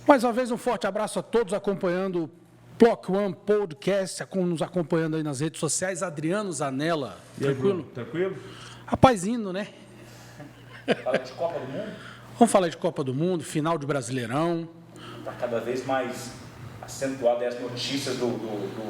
Mais uma vez, um forte abraço a todos acompanhando o Block One Podcast, nos acompanhando aí nas redes sociais. Adriano Zanella, tranquilo? Tranquilo? Rapaz, indo, né? Fala de Copa do Mundo? Vamos falar de Copa do Mundo, final de Brasileirão. Está cada vez mais acentuado as notícias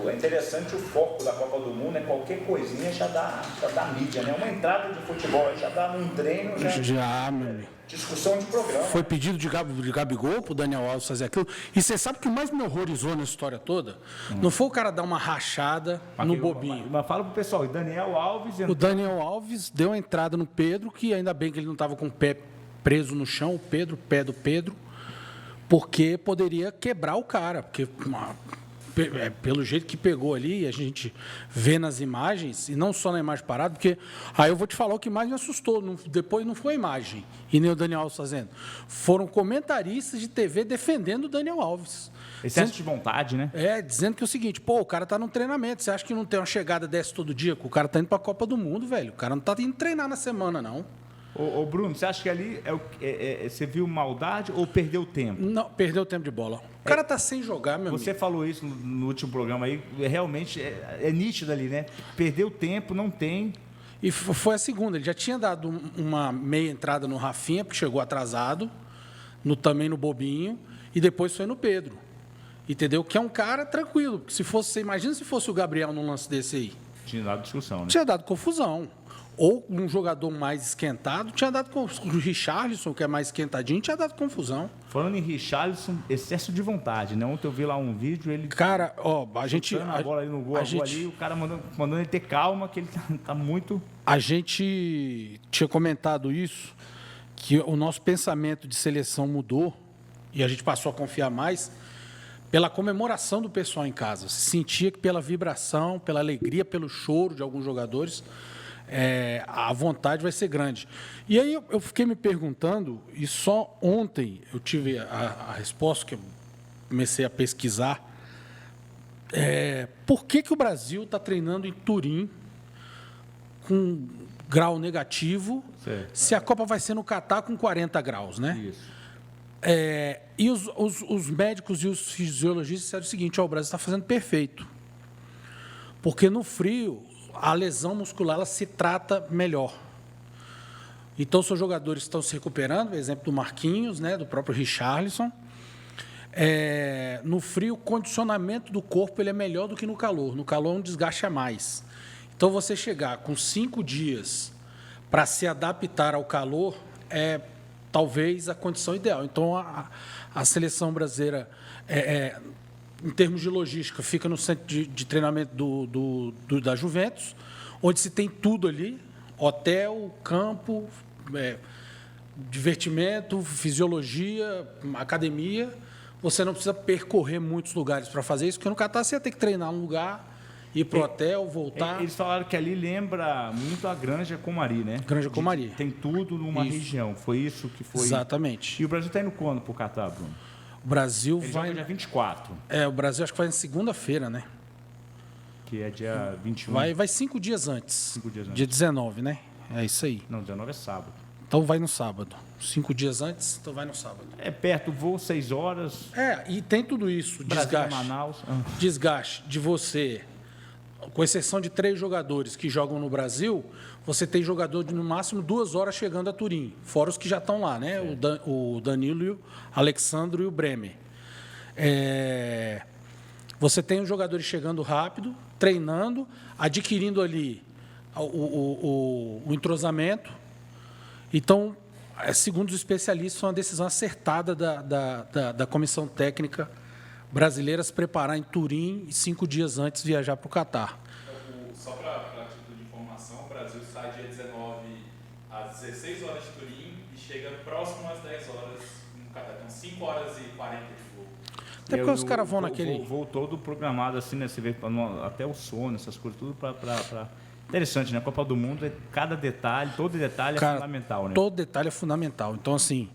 É interessante o foco da Copa do Mundo, qualquer coisinha já dá mídia, né? Uma entrada de futebol já dá num treino, Já, meu amigo. Discussão de programa. Foi pedido de Gabigol pro Daniel Alves fazer aquilo. E você sabe o que mais me horrorizou nessa história toda? Não foi o cara dar uma rachada no bobinho. Mas fala pro pessoal, o Daniel Alves... O Daniel Alves deu a entrada no Pedro, que ainda bem que ele não estava com o pé preso no chão, o pé do Pedro, porque poderia quebrar o cara, porque pelo jeito que pegou ali, a gente vê nas imagens, e não só na imagem parada, porque aí eu vou te falar o que mais me assustou, depois não foi a imagem, e nem o Daniel Alves fazendo, foram comentaristas de TV defendendo o Daniel Alves. Excesso de vontade, né? Dizendo que é o seguinte, o cara tá no treinamento, você acha que não tem uma chegada dessa todo dia? O cara tá indo para a Copa do Mundo, velho, o cara não tá indo treinar na semana, não. Ô Bruno, você acha que ali você viu maldade ou perdeu tempo? Não, perdeu tempo de bola. O cara tá sem jogar, meu amigo. Você falou isso no último programa aí, realmente é nítido ali, né? Perdeu tempo, não tem. E foi a segunda, ele já tinha dado uma meia entrada no Rafinha, porque chegou atrasado, também no Bobinho, e depois foi no Pedro. Entendeu? Que é um cara tranquilo, porque imagina se fosse o Gabriel num lance desse aí. Tinha dado discussão, né? Tinha dado confusão. Ou um jogador mais esquentado, tinha dado com o Richarlison, que é mais esquentadinho, tinha dado confusão. Falando em Richarlison, excesso de vontade, né? Ontem eu vi lá um vídeo, ele... Cara, a gente... a bola ali no gol, ali, o cara mandando ele ter calma, que ele tá muito... A gente tinha comentado isso, que o nosso pensamento de seleção mudou, e a gente passou a confiar mais pela comemoração do pessoal em casa. Se sentia que pela vibração, pela alegria, pelo choro de alguns jogadores... a vontade vai ser grande. E aí eu fiquei me perguntando, e só ontem eu tive a resposta, que eu comecei a pesquisar, por que o Brasil está treinando em Turim com grau negativo, certo, se a Copa vai ser no Catar com 40 graus, né? Isso. E os médicos e os fisiologistas disseram o seguinte, o Brasil está fazendo perfeito, porque no frio a lesão muscular ela se trata melhor. Então, seus jogadores estão se recuperando, exemplo do Marquinhos, né, do próprio Richarlison. No frio, o condicionamento do corpo ele é melhor do que no calor. No calor, um desgaste a mais. Então, você chegar com 5 dias para se adaptar ao calor é talvez a condição ideal. Então, a seleção brasileira, em termos de logística, fica no centro de treinamento da Juventus, onde se tem tudo ali, hotel, campo, divertimento, fisiologia, academia. Você não precisa percorrer muitos lugares para fazer isso, porque no Catar você ia ter que treinar num lugar, ir para o hotel, voltar. Eles falaram que ali lembra muito a Granja Comari, né? Granja Comari. Tem tudo numa região. Foi isso que foi... Exatamente. E o Brasil está indo quando para o Catar, Bruno? O Brasil Ele vai... joga dia 24. O Brasil acho que vai na segunda-feira, né? Que é dia 21. Vai 5 dias antes. 5 dias antes. Dia 19, né? É isso aí. Não, 19 é sábado. Então vai no sábado. 5 dias antes, então vai no sábado. É perto, voo 6 horas. E tem tudo isso. Brasil, Desgaste. Manaus. Desgaste de você, com exceção de 3 jogadores que jogam no Brasil, você tem jogador de no máximo 2 horas chegando a Turim, fora os que já estão lá, né? O Danilo, o Alexandro e o Bremer. Você tem os jogadores chegando rápido, treinando, adquirindo ali o entrosamento. Então, segundo os especialistas, foi uma decisão acertada da comissão técnica brasileira se preparar em Turim e 5 dias antes viajar para o Catar. Só para título de informação, o Brasil sai dia 19 às 16 horas de Turim e chega próximo às 10 horas no Catar. Então, 5 horas e 40 de voo. Até porque os caras vão naquele... Voo todo programado assim, né? Você vê até o sono, essas coisas, tudo para... Interessante, né? A Copa do Mundo, cada detalhe, todo detalhe é fundamental, né? Todo detalhe é fundamental. Então, assim,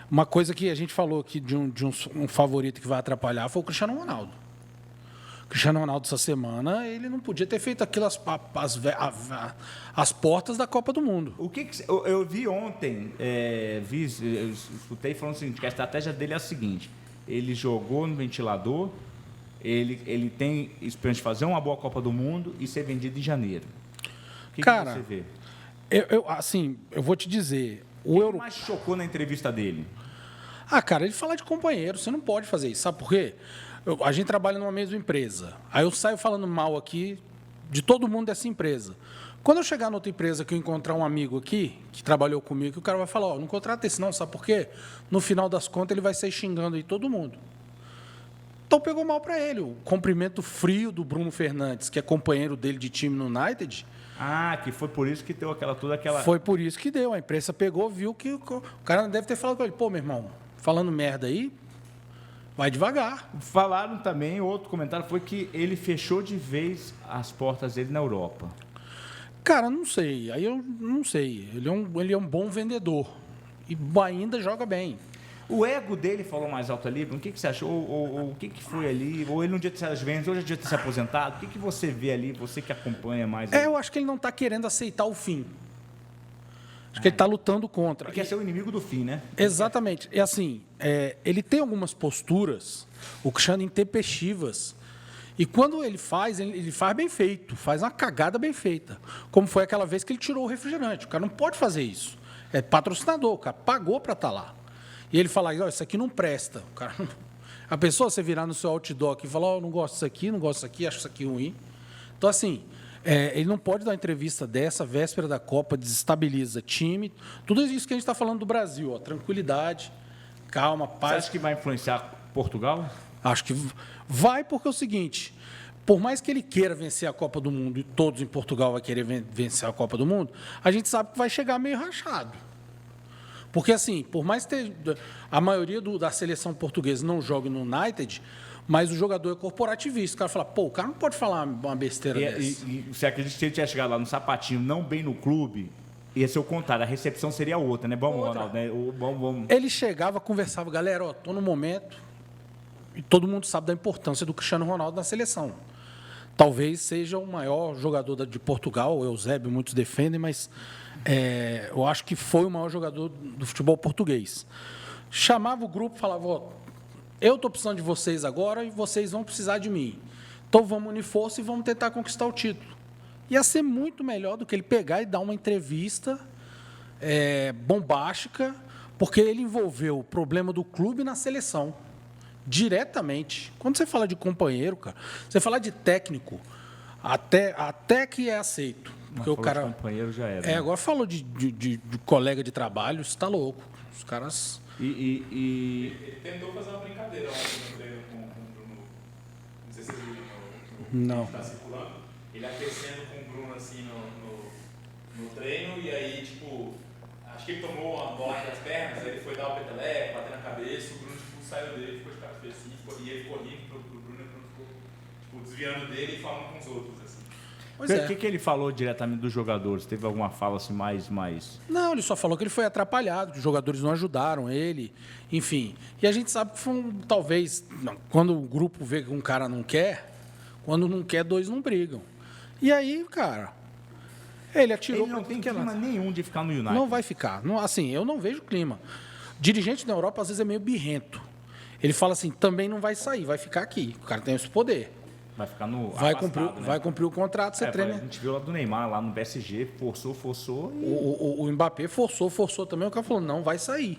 uma coisa que a gente falou aqui de um favorito que vai atrapalhar foi o Cristiano Ronaldo. O Cristiano Ronaldo, essa semana, ele não podia ter feito aquilo às portas da Copa do Mundo. O que eu vi ontem, eu escutei falando o seguinte, que a estratégia dele é a seguinte, ele jogou no ventilador, ele tem esperança de fazer uma boa Copa do Mundo e ser vendido em janeiro. O que você vê? Eu vou te dizer... O que mais chocou na entrevista dele? Cara, ele fala de companheiro, você não pode fazer isso. Sabe por quê? A gente trabalha numa mesma empresa. Aí eu saio falando mal aqui de todo mundo dessa empresa. Quando eu chegar noutra empresa que eu encontrar um amigo aqui, que trabalhou comigo, que o cara vai falar, não contrata esse não, sabe por quê? No final das contas, ele vai sair xingando aí todo mundo. Então pegou mal para ele. O cumprimento frio do Bruno Fernandes, que é companheiro dele de time no United. Que foi por isso que deu toda aquela... Foi por isso que deu. A imprensa pegou, viu que o cara deve ter falado com ele, pô, meu irmão, falando merda aí, vai devagar. Falaram também, outro comentário foi que ele fechou de vez as portas dele na Europa. Cara, não sei. Aí eu não sei. Ele é um bom vendedor. E ainda joga bem. O ego dele falou mais alto ali, o que você achou? Ou o que foi ali? Ou ele não devia ter saído das vendas, ou já devia ter se aposentado? O que você vê ali, você que acompanha mais? Eu acho que ele não está querendo aceitar o fim. Acho que ele está lutando contra. Ele quer ser o inimigo do fim, né? Exatamente. É assim, ele tem algumas posturas, o Cristiano, intempestivas. E quando ele faz bem feito, faz uma cagada bem feita. Como foi aquela vez que ele tirou o refrigerante. O cara não pode fazer isso. É patrocinador, o cara pagou para estar lá. E ele fala, isso aqui não presta. O cara não... A pessoa, você virar no seu outdoor aqui e falar, não gosto disso aqui, não gosto disso aqui, acho isso aqui ruim. Então, assim, ele não pode dar uma entrevista dessa, véspera da Copa, desestabiliza time. Tudo isso que a gente está falando do Brasil, tranquilidade, calma, paz. Você acha que vai influenciar Portugal? Acho que vai, porque é o seguinte, por mais que ele queira vencer a Copa do Mundo, e todos em Portugal vão querer vencer a Copa do Mundo, a gente sabe que vai chegar meio rachado. Porque, assim, por mais que a maioria da seleção portuguesa não jogue no United, mas o jogador é corporativista. O cara fala, o cara não pode falar uma besteira dessa. E você acredita que se ele tivesse chegado lá no sapatinho, não bem no clube, ia ser o contrário, a recepção seria outra, né? Vamos, Ronaldo, né? Vamos. Ele chegava, conversava, galera, estou no momento, e todo mundo sabe da importância do Cristiano Ronaldo na seleção. Talvez seja o maior jogador de Portugal, o Eusébio, muitos defendem, mas eu acho que foi o maior jogador do futebol português. Chamava o grupo e falava, eu estou precisando de vocês agora e vocês vão precisar de mim. Então vamos unir força e vamos tentar conquistar o título. Ia ser muito melhor do que ele pegar e dar uma entrevista bombástica, porque ele envolveu o problema do clube na seleção. Diretamente. Quando você fala de companheiro, cara, você fala de técnico, até que é aceito. Porque o cara. De companheiro já era. Né? Agora falou de colega de trabalho, você está louco. Os caras. Ele tentou fazer uma brincadeira ontem no treino com o Bruno. Não sei se vocês viram Não. Está circulando. Ele aquecendo com o Bruno assim no treino, e aí, tipo, acho que ele tomou uma bola das pernas, aí ele foi dar o peteleco, bater na cabeça, o Bruno saiu dele, ficou de cara feia assim, e ele ficou rindo pro Bruno, e o Bruno ficou desviando dele e falando com os outros, assim. O que ele falou diretamente dos jogadores? Teve alguma fala assim mais... Não, ele só falou que ele foi atrapalhado, que os jogadores não ajudaram ele, enfim. E a gente sabe que foi talvez, quando o grupo vê que um cara não quer, quando não quer, dois não brigam. E aí, cara, ele atirou... Ele não tem clima nenhum de ficar no United. Não vai ficar. Não, assim, eu não vejo clima. Dirigente da Europa, às vezes, é meio birrento. Ele fala assim, também não vai sair, vai ficar aqui. O cara tem esse poder. Vai ficar no vai cumprir o contrato, você treina. A gente viu lá do Neymar, lá no PSG, forçou. E... O Mbappé forçou também. O cara falou, não vai sair.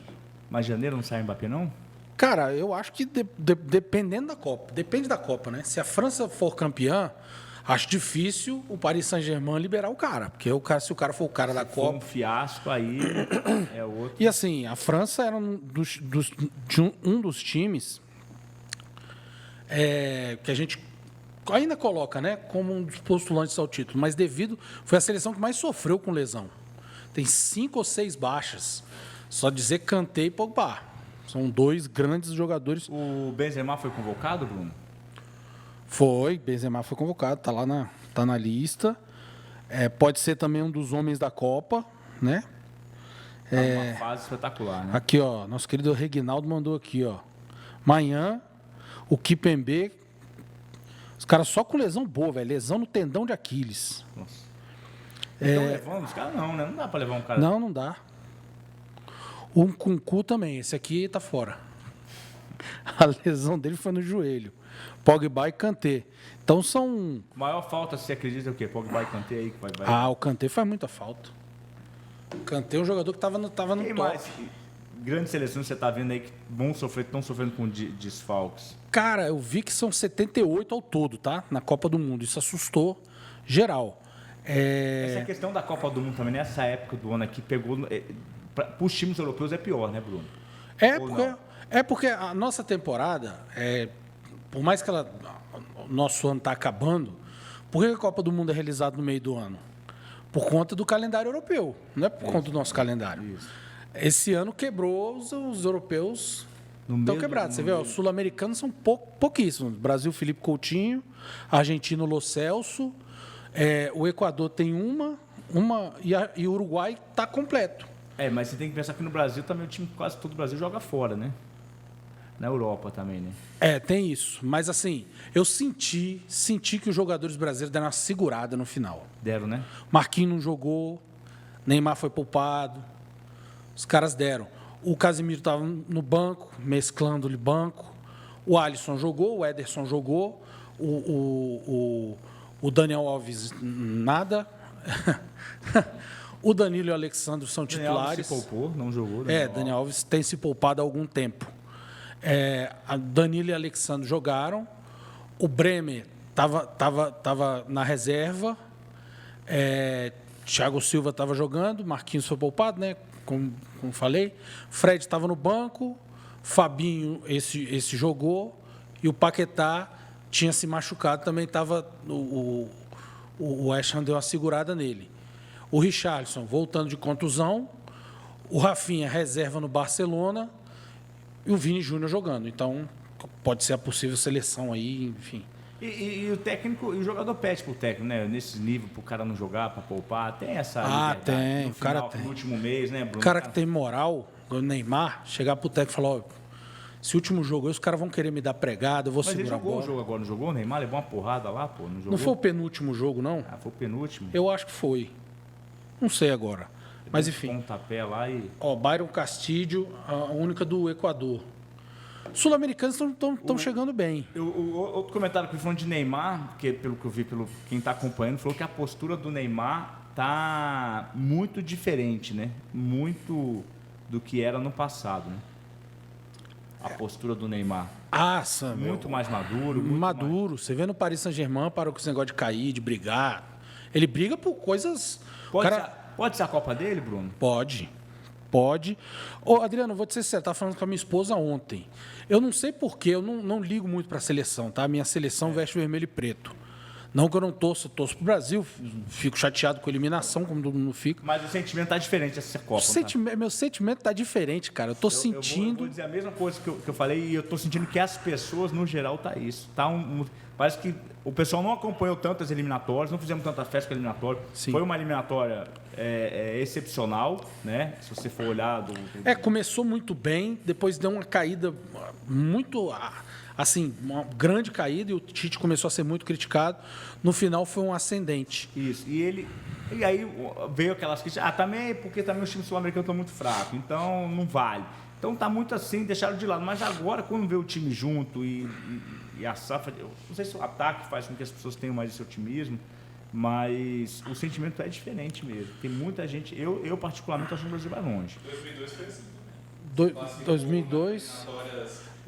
Mas janeiro não sai o Mbappé, não? Cara, eu acho que dependendo da Copa. Depende da Copa, né? Se a França for campeã, acho difícil o Paris Saint-Germain liberar o cara. Porque se o cara for o cara da Copa... Se for um fiasco, aí é outro. E assim, a França era um dos times que a gente ainda coloca, né, como um dos postulantes ao título, mas foi a seleção que mais sofreu com lesão. Tem 5 ou 6 baixas. Só dizer Kanté e Pogba. São 2 grandes jogadores. O Benzema foi convocado, Bruno? Foi, Benzema foi convocado, tá na lista. Pode ser também um dos homens da Copa, né? Uma fase espetacular, né? Aqui, ó, nosso querido Reginaldo mandou aqui, ó. Amanhã, o Kimpembe, os caras só com lesão boa, velho. Lesão no tendão de Aquiles. Nossa. Então levando os caras não, né? Não dá pra levar um cara. Não dá. O Nkunku também. Esse aqui tá fora. A lesão dele foi no joelho. Pogba e Kanté. Então são... Maior falta, você acredita, é o quê? Pogba e Kanté aí que vai... Ah, o Kanté faz muita falta. O Kanté é um jogador que estava no Quem top. mais? Grandes seleções você está vendo aí que estão sofrendo com desfalques. Cara, eu vi que são 78 ao todo, tá? Na Copa do Mundo. Isso assustou geral. Essa questão da Copa do Mundo também, nessa época do ano aqui, pegou... Para os times europeus é pior, né, Bruno? Porque a nossa temporada, por mais que o nosso ano está acabando, por que a Copa do Mundo é realizada no meio do ano? Por conta do calendário europeu, não é por conta do nosso calendário. Isso. Esse ano quebrou os europeus, estão quebrados. Você vê, os sul-americanos são pouquíssimos. Brasil, Felipe Coutinho, Argentino, Lo Celso, o Equador tem uma e o Uruguai está completo. Mas você tem que pensar que no Brasil também o time quase todo o Brasil joga fora, né? Na Europa também, né? Tem isso. Mas assim, eu senti que os jogadores brasileiros deram uma segurada no final. Deram, né? Marquinhos não jogou, Neymar foi poupado. Os caras deram. O Casemiro estava no banco, mesclando-lhe banco. O Alisson jogou, o Ederson jogou. O Daniel Alves, nada. O Danilo e o Alexandre são titulares. Daniel Alves se poupou, não jogou. Daniel Alves tem se poupado há algum tempo. A Danilo e Alexandre jogaram. O Bremer estava na reserva. Thiago Silva estava jogando. Marquinhos foi poupado, né? Como falei. Fred estava no banco. Fabinho, esse jogou. E o Paquetá tinha se machucado. Também estava... O West Ham deu uma segurada nele. O Richarlison voltando de contusão. O Rafinha reserva no Barcelona. E o Vini Júnior jogando. Então, pode ser a possível seleção aí, enfim. E o técnico, e o jogador pede pro técnico, né? Nesse nível, pro cara não jogar, para poupar, tem essa liberdade tem. no O cara final, tem. no último mês, né, Bruno? O cara que tem moral, o Neymar, chegar pro técnico e falar, ó, esse último jogo aí, os caras vão querer me dar pregada, eu vou segurar a bola. Mas ele jogou o jogo agora, não jogou? O Neymar levou uma porrada lá, pô, não jogou? Não foi o penúltimo jogo, não? Foi o penúltimo. Eu acho que foi. Não sei agora. Mas enfim. Pontapé lá e... Byron Castillo, a única do Equador. Sul-americanos estão chegando bem. Outro comentário que eu falando de Neymar, que pelo que eu vi, pelo quem está acompanhando, falou que a postura do Neymar tá muito diferente, né? Muito do que era no passado, né? A postura do Neymar. Muito mais maduro. Maduro. Você vê no Paris Saint-Germain, parou com esse negócio de cair, de brigar. Ele briga por coisas... Pode ser a Copa dele, Bruno? Pode. Adriano, vou te ser sincero, estava falando com a minha esposa ontem. Eu não sei porquê, eu não ligo muito para a seleção, tá? Minha seleção veste vermelho e preto. Não que eu não torço para o Brasil, fico chateado com a eliminação, como todo mundo fica. Mas o sentimento está diferente dessa Copa. Meu sentimento está diferente, cara. Eu estou sentindo... Eu vou dizer a mesma coisa que eu falei e eu estou sentindo que as pessoas, no geral, tá isso. Parece que o pessoal não acompanhou tanto as eliminatórias, não fizemos tanta festa com a eliminatória. Sim. Foi uma eliminatória excepcional, né? Se você for olhar... Começou muito bem, depois deu uma caída muito... Assim, uma grande caída, e o Tite começou a ser muito criticado. No final foi um ascendente. Isso. E aí veio aquelas críticas, também porque também os times sul-americanos estão muito fracos, então não vale. Então tá muito assim, deixaram de lado. Mas agora, quando vê o time junto e a safra, eu não sei se o ataque faz com que as pessoas tenham mais esse otimismo, mas o sentimento é diferente mesmo. Tem muita gente, eu particularmente acho que o Brasil vai longe. 2002 foi assim também. 2002...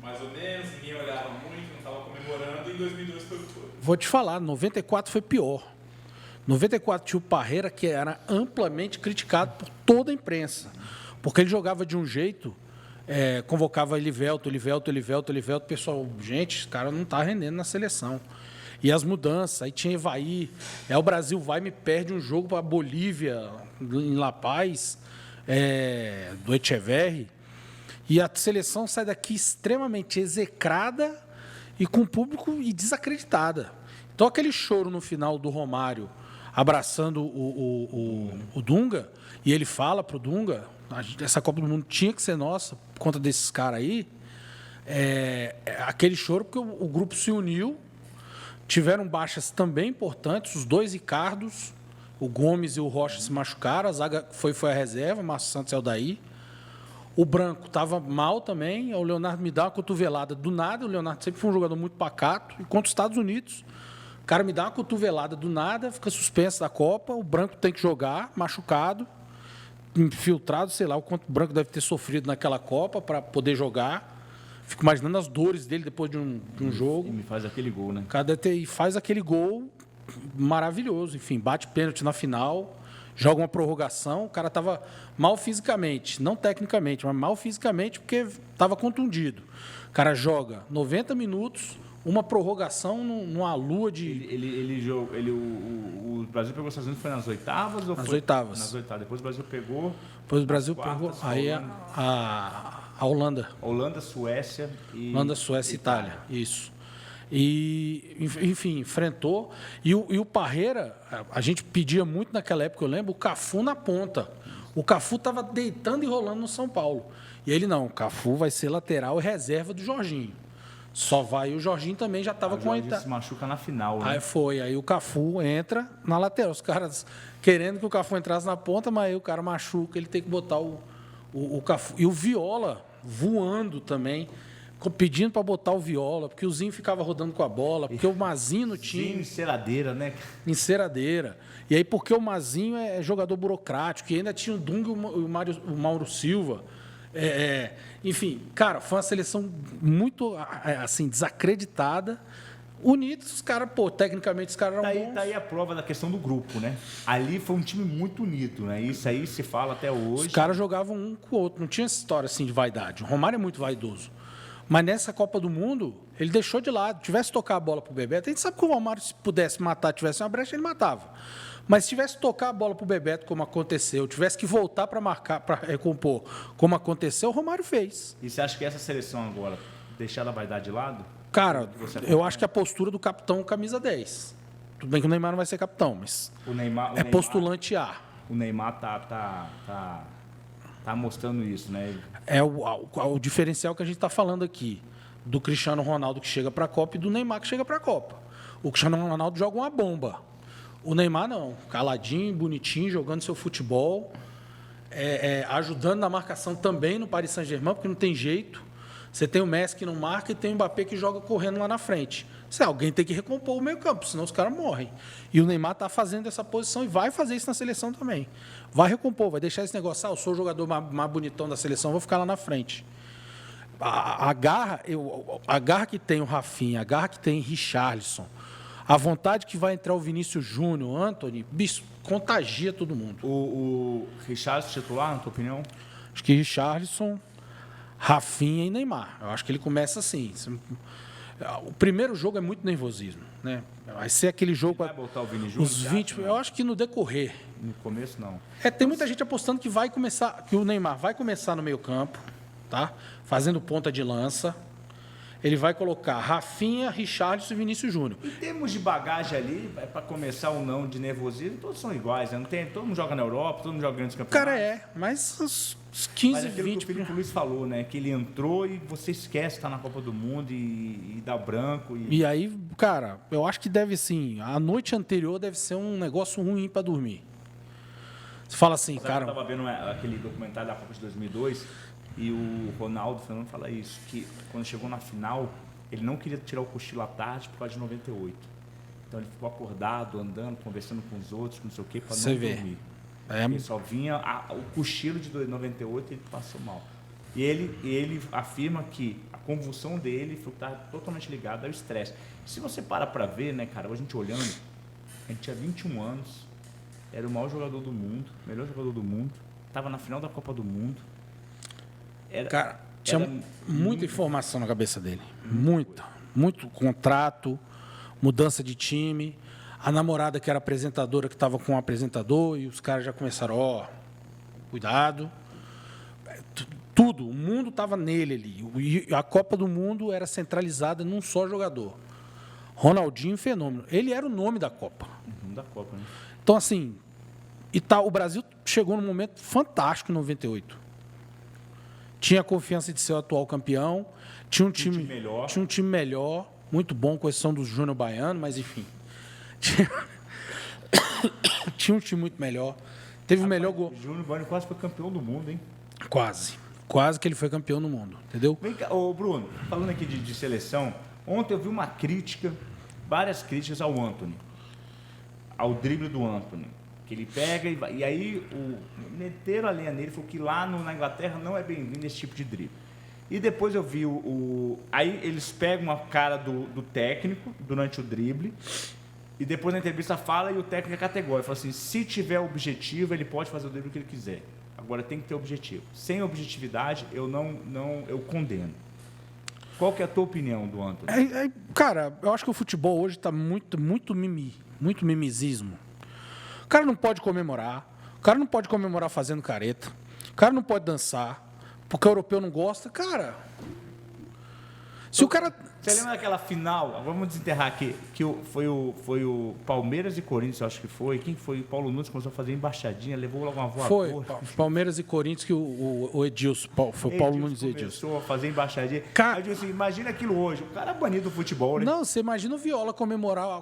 Mais ou menos, ninguém olhava muito, não estava comemorando, e em 2002 foi o que foi. Vou te falar, 94 foi pior. 94 tinha o Parreira, que era amplamente criticado por toda a imprensa, porque ele jogava de um jeito, convocava Elivelto, o pessoal, gente, esse cara não está rendendo na seleção. E as mudanças, aí tinha Evaí, o Brasil vai e me perde um jogo para a Bolívia, em La Paz, do Echeverri. E a seleção sai daqui extremamente execrada e com o público desacreditada. Então, aquele choro no final do Romário, abraçando o Dunga, e ele fala para o Dunga, essa Copa do Mundo tinha que ser nossa, por conta desses caras aí, aquele choro porque o grupo se uniu, tiveram baixas também importantes, os dois Ricardos, o Gomes e o Rocha se machucaram, a zaga foi a reserva, Márcio Santos e Aldair. O Branco estava mal também, o Leonardo me dá uma cotovelada do nada, o Leonardo sempre foi um jogador muito pacato, e contra os Estados Unidos, o cara me dá uma cotovelada do nada, fica suspenso da Copa, o Branco tem que jogar, machucado, infiltrado, sei lá o quanto o Branco deve ter sofrido naquela Copa para poder jogar. Fico imaginando as dores dele depois de um jogo. E me faz aquele gol, né? O cara e faz aquele gol maravilhoso, enfim, bate pênalti na final, joga uma prorrogação, o cara estava mal fisicamente, não tecnicamente, mas mal fisicamente porque estava contundido. O cara joga 90 minutos, uma prorrogação numa lua de... O Brasil pegou os Estados Unidos, foi nas oitavas? Ou Nas foi? oitavas. Nas oitavas. Depois o Brasil pegou... Depois o Brasil quartas, pegou, aí a Holanda. Holanda, Suécia e... Holanda, Suécia e Itália, isso. E, enfim, enfrentou. E o Parreira, a gente pedia muito naquela época, eu lembro, o Cafu na ponta. O Cafu estava deitando e rolando no São Paulo. E ele não, o Cafu vai ser lateral e reserva do Jorginho. Só vai, e o Jorginho também já estava com a se machuca na final, né? aí o Cafu entra na lateral. Os caras querendo que o Cafu entrasse na ponta, mas aí o cara machuca, ele tem que botar o Cafu. E o Viola voando também, pedindo para botar o Viola, porque o Zinho ficava rodando com a bola, porque o Mazinho no time... Zinho, enceradeira, né? Enceradeira. E aí porque o Mazinho é jogador burocrático, e ainda tinha o Dunga e o Mauro Silva. Enfim, cara, foi uma seleção muito assim, desacreditada. Unidos, os caras, tecnicamente os caras eram bons. Tá aí a prova da questão do grupo, né? Ali foi um time muito unido, né? Isso aí se fala até hoje. Os caras jogavam um com o outro, não tinha essa história assim de vaidade. O Romário é muito vaidoso. Mas nessa Copa do Mundo, ele deixou de lado. Tivesse tocar a bola pro Bebeto, a gente sabe que o Romário, se pudesse matar, tivesse uma brecha, ele matava. Mas se tivesse tocar a bola pro Bebeto, como aconteceu, tivesse que voltar para marcar, para recompor, como aconteceu, o Romário fez. E você acha que essa seleção agora, deixar a vaidade de lado? Cara, eu acho que a postura do capitão camisa 10. Tudo bem que o Neymar não vai ser capitão, mas o Neymar, postulante A. O Neymar tá mostrando isso, né? É o diferencial que a gente está falando aqui, do Cristiano Ronaldo que chega para a Copa e do Neymar que chega para a Copa. O Cristiano Ronaldo joga uma bomba. O Neymar não, caladinho, bonitinho, jogando seu futebol, ajudando na marcação também no Paris Saint-Germain, porque não tem jeito. Você tem o Messi que não marca e tem o Mbappé que joga correndo lá na frente. Alguém tem que recompor o meio-campo, senão os caras morrem. E o Neymar está fazendo essa posição e vai fazer isso na seleção também. Vai recompor, vai deixar esse negócio, eu sou o jogador mais bonitão da seleção, vou ficar lá na frente. A garra que tem o Rafinha, a garra que tem o Richarlison, a vontade que vai entrar o Vinícius Júnior, o Antony, bicho, contagia todo mundo. O Richarlison titular, na tua opinião? Acho que Richarlison, Rafinha e Neymar. Eu acho que ele começa assim. O primeiro jogo é muito nervosismo, né? Vai ser aquele jogo... Vai botar o Vini Júnior? Os 20, eu acho que no decorrer. No começo, não. Tem muita gente apostando que vai começar, que o Neymar vai começar no meio-campo, tá? Fazendo ponta de lança. Ele vai colocar Rafinha, Richarlison e Vinícius Júnior. Em termos de bagagem ali, para começar ou não de nervosismo, todos são iguais, né? Não tem, todo mundo joga na Europa, todo mundo joga grandes campeonatos. Cara, mas os 15, mas aquilo 20... que o Felipe Luiz falou, né? Que ele entrou e você esquece que está na Copa do Mundo e dá branco. E aí, cara, eu acho que deve sim. A noite anterior deve ser um negócio ruim para dormir. Você fala assim, cara... Eu estava vendo aquele documentário da Copa de 2002... E o Ronaldo Fernando fala isso, que quando chegou na final, ele não queria tirar o cochilo à tarde por causa de 98. Então ele ficou acordado, andando, conversando com os outros, não sei o quê, para não dormir. Ele só vinha o cochilo de 98 e ele passou mal. E ele afirma que a convulsão dele está totalmente ligada ao estresse. Se você para ver, né, cara, a gente olhando, a gente tinha 21 anos, era o maior jogador do mundo, melhor jogador do mundo, estava na final da Copa do Mundo. Tinha muita informação na cabeça dele. Muito contrato, mudança de time. A namorada que era apresentadora, que estava com o apresentador, e os caras já começaram, cuidado. Tudo, o mundo estava nele ali. E a Copa do Mundo era centralizada num só jogador. Ronaldinho, fenômeno. Ele era o nome da Copa. Da Copa, né? Então, assim, o Brasil chegou num momento fantástico em 98. Tinha a confiança de ser o atual campeão, tinha um time melhor, muito bom, com exceção do Júnior Baiano, mas enfim. Tinha um time muito melhor. Teve o melhor gol. O Júnior Baiano quase foi campeão do mundo, hein? Quase. Quase que ele foi campeão no mundo, entendeu? Vem cá, ô Bruno, falando aqui de seleção, ontem eu vi uma crítica, várias críticas ao Antony, ao drible do Antony. Que ele pega e aí meteram a lenha nele, falou que lá na Inglaterra não é bem-vindo esse tipo de drible. E depois eu vi aí eles pegam a cara do técnico durante o drible e depois na entrevista fala e o técnico é categórico. Fala assim, se tiver objetivo, ele pode fazer o drible que ele quiser. Agora tem que ter objetivo. Sem objetividade, eu condeno. Qual que é a tua opinião do Antony? Cara, eu acho que o futebol hoje está muito mimizismo. O cara não pode comemorar, o cara não pode comemorar fazendo careta, o cara não pode dançar, porque o europeu não gosta. Cara, se o cara... Você lembra daquela final? Vamos desenterrar aqui, que foi o Palmeiras e Corinthians, eu acho que foi. Quem foi? O Paulo Nunes começou a fazer embaixadinha, levou logo uma voadora. Foi, Palmeiras e Corinthians, que o Edilson, foi o Paulo Nunes e Edilson. Começou a fazer embaixadinha. Cara, eu digo assim, imagina aquilo hoje, o cara é banido do futebol, né? Não, você imagina o Viola comemorar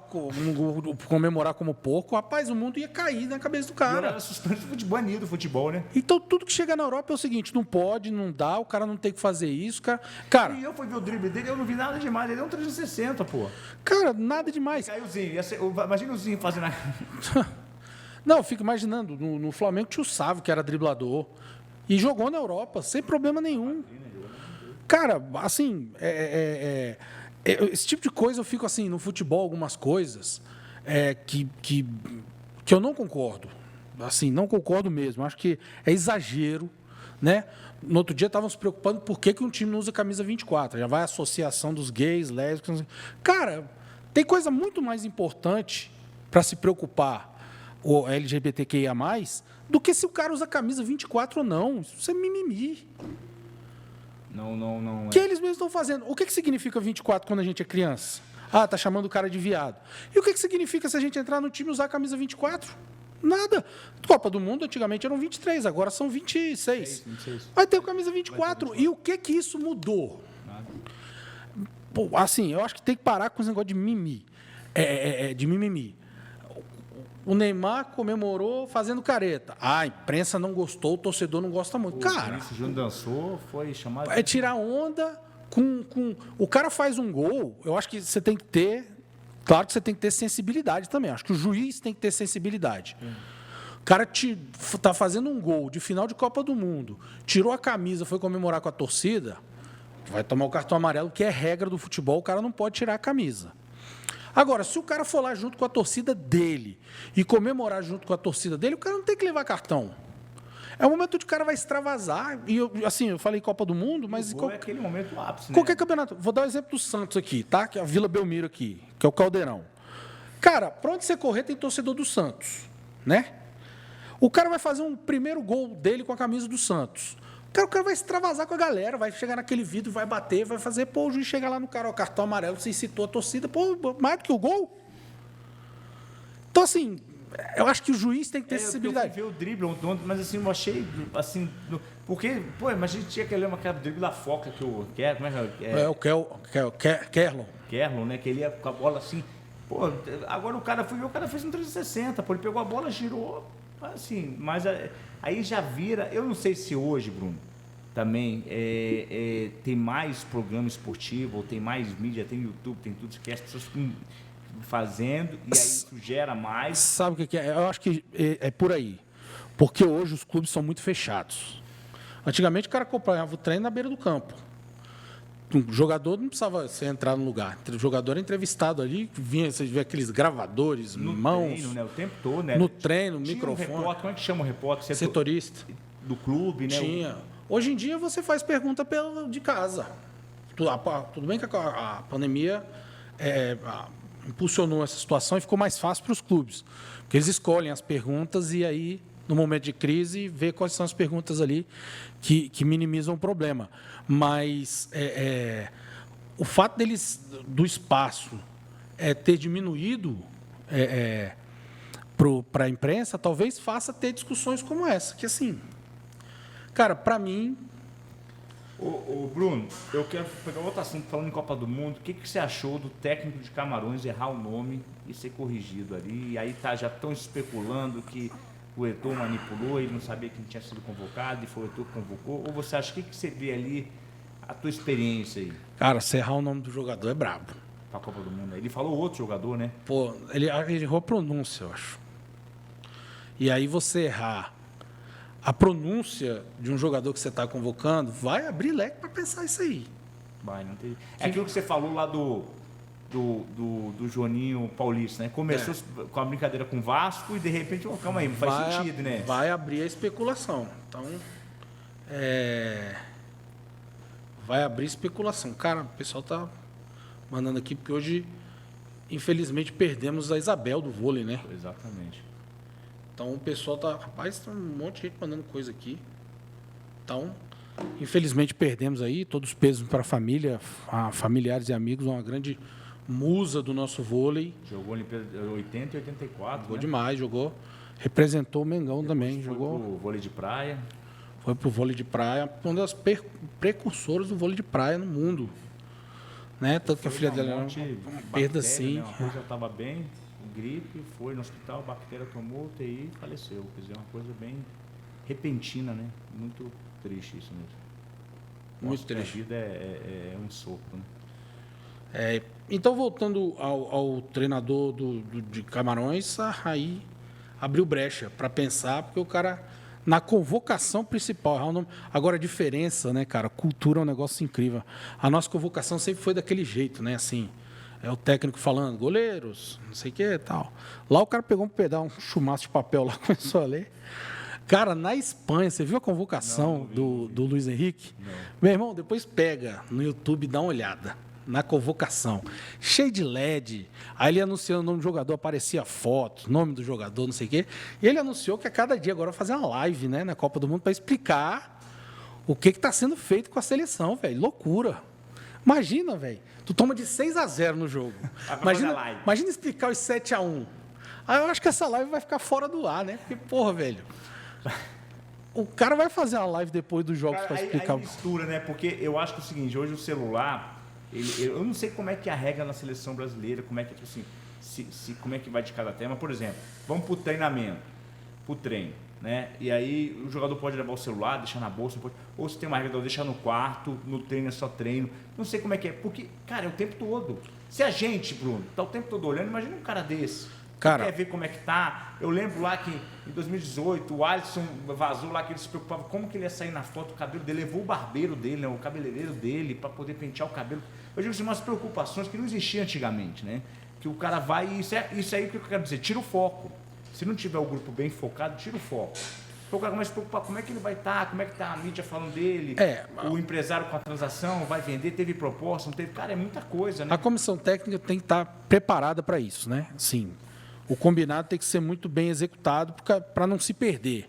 como porco, rapaz, o mundo ia cair na cabeça do cara. Era sustante banido do futebol, né? Então, tudo que chega na Europa é o seguinte, não pode, não dá, o cara não tem que fazer isso, cara. E eu fui ver o drible dele, eu não vi nada demais, ele é um 360, pô. Cara, nada demais. Caiu o Zinho, imagina o Zinho fazendo... Não, eu fico imaginando, no Flamengo tinha o Sávio, que era driblador, e jogou na Europa, sem problema nenhum. Cara, assim, esse tipo de coisa eu fico assim, no futebol, algumas coisas que eu não concordo. Assim, não concordo mesmo. Acho que é exagero, né? No outro dia estavam se preocupando por que um time não usa camisa 24. Já vai a associação dos gays, lésbicos. Cara, tem coisa muito mais importante para se preocupar o LGBTQIA+, do que se o cara usa camisa 24 ou não. Isso é mimimi. Não é. Que eles mesmos estão fazendo. O que significa 24 quando a gente é criança? Ah, tá chamando o cara de viado. E o que significa se a gente entrar no time e usar a camisa 24? Nada. Copa do Mundo, antigamente eram 23, agora são 26. 26. Vai ter a camisa 24. E o que isso mudou? Nada. Pô, assim, eu acho que tem que parar com esse negócio de mimimi. De mimimi. O Neymar comemorou fazendo careta. A imprensa não gostou, o torcedor não gosta muito. Cara, Vinícius Júnior dançou, foi chamado... é tirar onda com... O cara faz um gol, eu acho que você tem que ter... Claro que você tem que ter sensibilidade também. Acho que o juiz tem que ter sensibilidade. O cara tá fazendo um gol de final de Copa do Mundo, tirou a camisa, foi comemorar com a torcida, vai tomar o cartão amarelo, que é regra do futebol, o cara não pode tirar a camisa. Agora, se o cara for lá junto com a torcida dele e comemorar junto com a torcida dele, o cara não tem que levar cartão. É o momento onde o cara vai extravasar. E eu falei Copa do Mundo, mas... É aquele momento do ápice, né? Qualquer campeonato. Vou dar o exemplo do Santos aqui, tá? Que é a Vila Belmiro aqui, que é o Caldeirão. Cara, pra onde você correr tem torcedor do Santos, né? O cara vai fazer um primeiro gol dele com a camisa do Santos. O cara vai extravasar com a galera, vai chegar naquele vidro, vai bater, vai fazer... Pô, o juiz chega lá no cara, ó, cartão amarelo, você incitou a torcida. Pô, mais do que o gol? Então, assim... Eu acho que o juiz tem que ter sensibilidade. Eu fui ver o drible ontem, mas assim, eu achei, assim... Porque, pô, imagina que tinha que lembrar aquele drible da Foca que o... Como é que o Kerlon. Kerlon, né? Que ele ia com a bola assim... Pô, agora o cara foi ver, o cara fez um 360, pô, ele pegou a bola, girou, assim... Mas aí já vira... Eu não sei se hoje, Bruno, também tem mais programa esportivo, ou tem mais mídia, tem YouTube, tem tudo, que as pessoas... fazendo, e aí isso gera mais. Sabe o que é? Eu acho que é por aí. Porque hoje os clubes são muito fechados. Antigamente o cara acompanhava o treino na beira do campo. O jogador não precisava você entrar no lugar. O jogador era entrevistado ali, você via aqueles gravadores, no mãos. Treino, né? O tempo todo, né? No treino, tinha microfone. Um repórter, como é que chama o repórter? Setorista. Do clube, né? Tinha. Hoje em dia você faz pergunta de casa. Tudo bem que a pandemia impulsionou essa situação e ficou mais fácil para os clubes. Porque eles escolhem as perguntas e aí, no momento de crise, vê quais são as perguntas ali que minimizam o problema. Mas o fato do espaço ter diminuído para a imprensa, talvez faça ter discussões como essa. Que, assim, cara, para mim... Ô, Bruno, eu quero pegar outro assunto falando em Copa do Mundo. O que você achou do técnico de Camarões errar o nome e ser corrigido ali? E aí já estão especulando que o Eto'o manipulou, ele não sabia que não tinha sido convocado, e foi o Eto'o que convocou? Ou você acha, o que você vê ali, a tua experiência aí? Cara, você errar o nome do jogador é brabo. Pra Copa do Mundo. Ele falou outro jogador, né? Pô, ele errou a pronúncia, eu acho. E aí você errar a pronúncia de um jogador que você está convocando, vai abrir leque para pensar isso aí. Vai, não tem... É aquilo que você falou lá do Joaninho Paulista, né? Começou com a brincadeira com o Vasco e de repente, calma aí, não faz sentido, né? Vai abrir a especulação. Então, vai abrir especulação. Cara, o pessoal tá mandando aqui, porque hoje, infelizmente, perdemos a Isabel do vôlei, né? Exatamente. Então, o pessoal tá... Rapaz, tem um monte de gente mandando coisa aqui. Então, infelizmente, perdemos aí. Todos os pesos para a família, familiares e amigos, uma grande musa do nosso vôlei. Jogou Olimpíada 80 e 84, Jogou né? demais, jogou. Representou o Mengão também. Foi Jogou. pro vôlei de praia. Foi pro vôlei de praia. Uma das precursoras do vôlei de praia no mundo. Né? Tanto que a filha dela era uma perda assim. Né? Uma coisa já estava bem, gripe, foi no hospital, a bactéria tomou UTI e faleceu. Quer dizer, uma coisa bem repentina, né? Muito triste isso mesmo. Muito Nossa, triste. A vida é um sopro, né? Então, voltando ao treinador de Camarões, aí abriu brecha para pensar, porque o cara, na convocação principal, agora a diferença, né, cara, cultura é um negócio incrível. A nossa convocação sempre foi daquele jeito, né, assim, é o técnico falando, goleiros, não sei o que e tal. Lá o cara pegou um chumaço de papel lá, começou a ler. Cara, na Espanha, você viu a convocação do Luiz Henrique? Não. Meu irmão, depois pega no YouTube e dá uma olhada na convocação. Cheio de LED. Aí ele anunciando o nome do jogador, aparecia foto, nome do jogador, não sei o quê. E ele anunciou que a cada dia agora vai fazer uma live, né, na Copa do Mundo para explicar o que está sendo feito com a seleção, velho. Loucura. Imagina, velho. Tu toma de 6-0 no jogo. Imagina explicar os 7-1. Aí eu acho que essa live vai ficar fora do ar, né? Porque, porra, velho. O cara vai fazer uma live depois dos jogos para explicar. Aí mistura, né? Porque eu acho que é o seguinte, hoje o celular, eu não sei como é que é a regra na seleção brasileira, como é que, assim, como é que vai de cada tema. Por exemplo, vamos pro treinamento, pro treino, né? E aí o jogador pode levar o celular, deixar na bolsa, ou se tem uma regra de deixar no quarto, no treino é só treino. Não sei como é que é, porque, cara, é o tempo todo. Se a gente, Bruno, tá o tempo todo olhando, imagina um cara desse. Cara, quer ver como é que tá? Eu lembro lá que em 2018 o Alisson vazou lá que ele se preocupava como que ele ia sair na foto, o cabelo dele, levou o barbeiro dele, né, o cabeleireiro dele para poder pentear o cabelo. Eu digo assim, umas preocupações que não existiam antigamente, né? Que o cara vai e isso aí que eu quero dizer, tira o foco. Se não tiver o grupo bem focado, tira o foco. O cara começa a se preocupar, como é que ele vai estar, como é que tá a mídia falando dele, o empresário com a transação, vai vender, teve proposta, não teve, cara, é muita coisa, né? A comissão técnica tem que estar preparada para isso, né? Sim. O combinado tem que ser muito bem executado para não se perder.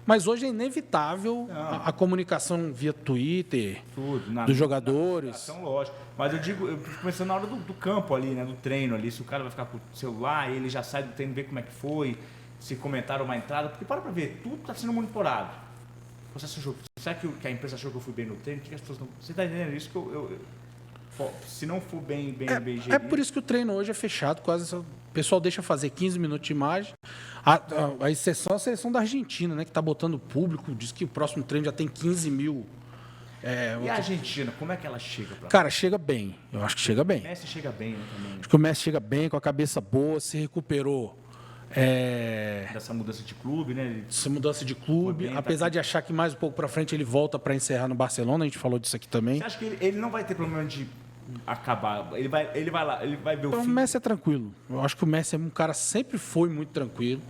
Mas hoje é inevitável a comunicação via Twitter, dos jogadores. Lógico. Mas eu fico pensando na hora do campo ali, né? Do treino ali, se o cara vai ficar com o celular, ele já sai do treino, vê como é que foi, se comentaram uma entrada, porque para ver, tudo está sendo monitorado. Será que a imprensa achou que eu fui bem no treino? Que as pessoas não... Você está entendendo isso que se não for bem gerido... É por isso que o treino hoje é fechado, quase o pessoal deixa fazer 15 minutos de imagem. A exceção é a seleção da Argentina, né, que está botando público, diz que o próximo treino já tem 15 mil. E a Argentina, como é que ela chega para? Cara, chega bem. Eu acho que chega bem. O Messi chega bem, né, também. Acho que o Messi chega bem, com a cabeça boa, se recuperou. Dessa mudança de clube, né? Essa mudança de clube, apesar de achar que mais um pouco para frente ele volta para encerrar no Barcelona, a gente falou disso aqui também. Você acha que ele não vai ter problema de acabar? Ele vai lá, ele vai ver o fim? O Messi é tranquilo. Eu acho que o Messi é um cara, sempre foi muito tranquilo.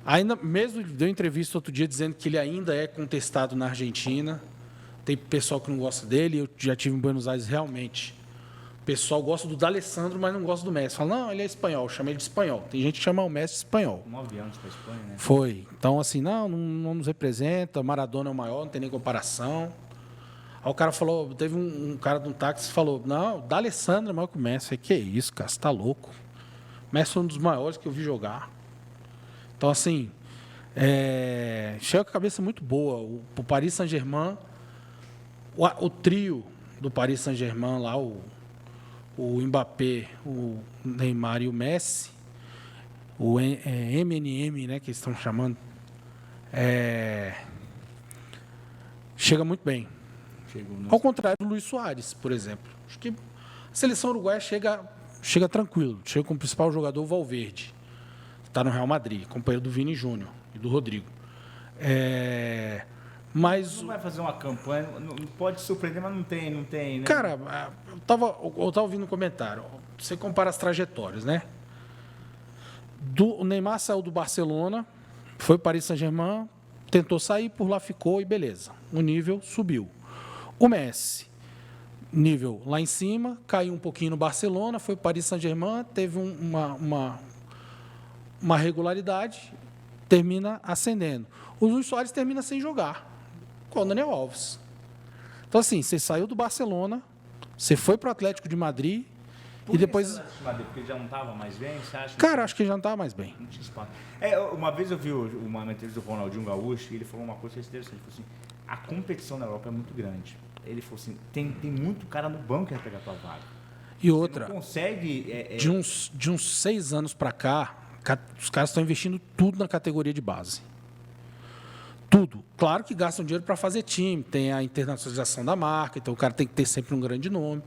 Ainda mesmo deu entrevista outro dia dizendo que ele ainda é contestado na Argentina. Tem pessoal que não gosta dele. Eu já tive em Buenos Aires, realmente. O pessoal gosta do D'Alessandro, mas não gosta do Messi. Fala, não, ele é espanhol, chama ele de espanhol. Tem gente que chama o Messi de espanhol. 9 anos para a Espanha, né? Foi. Então, assim, não nos representa. Maradona é o maior, não tem nem comparação. Aí o cara falou, teve um cara de um táxi que falou, não, o D'Alessandro é maior que o Messi. Eu falei, que isso, cara, você tá louco. O Messi foi um dos maiores que eu vi jogar. Então, assim, chega com a cabeça muito boa. O Paris Saint-Germain, o trio do Paris Saint-Germain lá, o Mbappé, o Neymar e o Messi, o MNM, né, que eles estão chamando, chega muito bem. Chegou no... Ao contrário do Luís Soares, por exemplo. Acho que a seleção uruguaia chega tranquilo. Chega com o principal jogador, o Valverde. Está no Real Madrid, companheiro do Vini Júnior e do Rodrigo. Mas... Não vai fazer uma campanha, não pode surpreender, mas não tem, né? Cara, eu tava ouvindo um comentário. Você compara as trajetórias, né? O Neymar saiu do Barcelona, foi para o Paris Saint-Germain, tentou sair, por lá ficou e beleza. O nível subiu. O Messi, nível lá em cima, caiu um pouquinho no Barcelona, foi para o Paris Saint-Germain, teve uma regularidade, termina ascendendo. O Luís Soares termina sem jogar, com o Daniel Alves. Então, assim, você saiu do Barcelona, você foi para o Atlético de Madrid, e depois... Porque já não estava mais bem, você acha? Cara, acho que já não estava mais bem. Não tinha espaço. Uma vez eu vi uma entrevista do Ronaldinho Gaúcho e ele falou uma coisa interessante. Ele falou assim, a competição na Europa é muito grande. Ele falou assim, tem muito cara no banco que vai pegar a tua vaga. E outra, você não consegue... De uns 6 anos para cá, os caras estão investindo tudo na categoria de base. Tudo. Claro que gastam dinheiro para fazer time, tem a internacionalização da marca, então o cara tem que ter sempre um grande nome.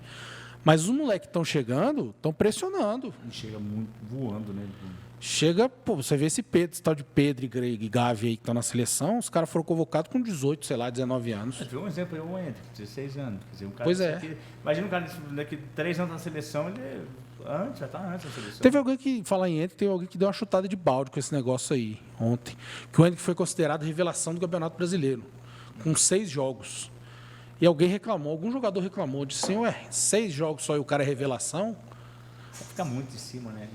Mas os moleques que estão chegando, estão pressionando. Chega muito voando, né? Chega, pô, você vê esse tal de Pedro e Gavi aí que estão na seleção, os caras foram convocados com 18, sei lá, 19 anos. Mas um exemplo aí, o Hendrick, 16 anos. Quer dizer, um cara Pois é. Aqui, imagina um cara daqui 3 anos na seleção, ele já está antes da seleção. Teve alguém que, falar em Hendrick, teve alguém que deu uma chutada de balde com esse negócio aí, ontem. Que o Hendrick foi considerado revelação do Campeonato Brasileiro, com 6 jogos. E alguém reclamou, algum jogador reclamou, disse assim, 6 jogos só e o cara é revelação? Fica muito em cima, né?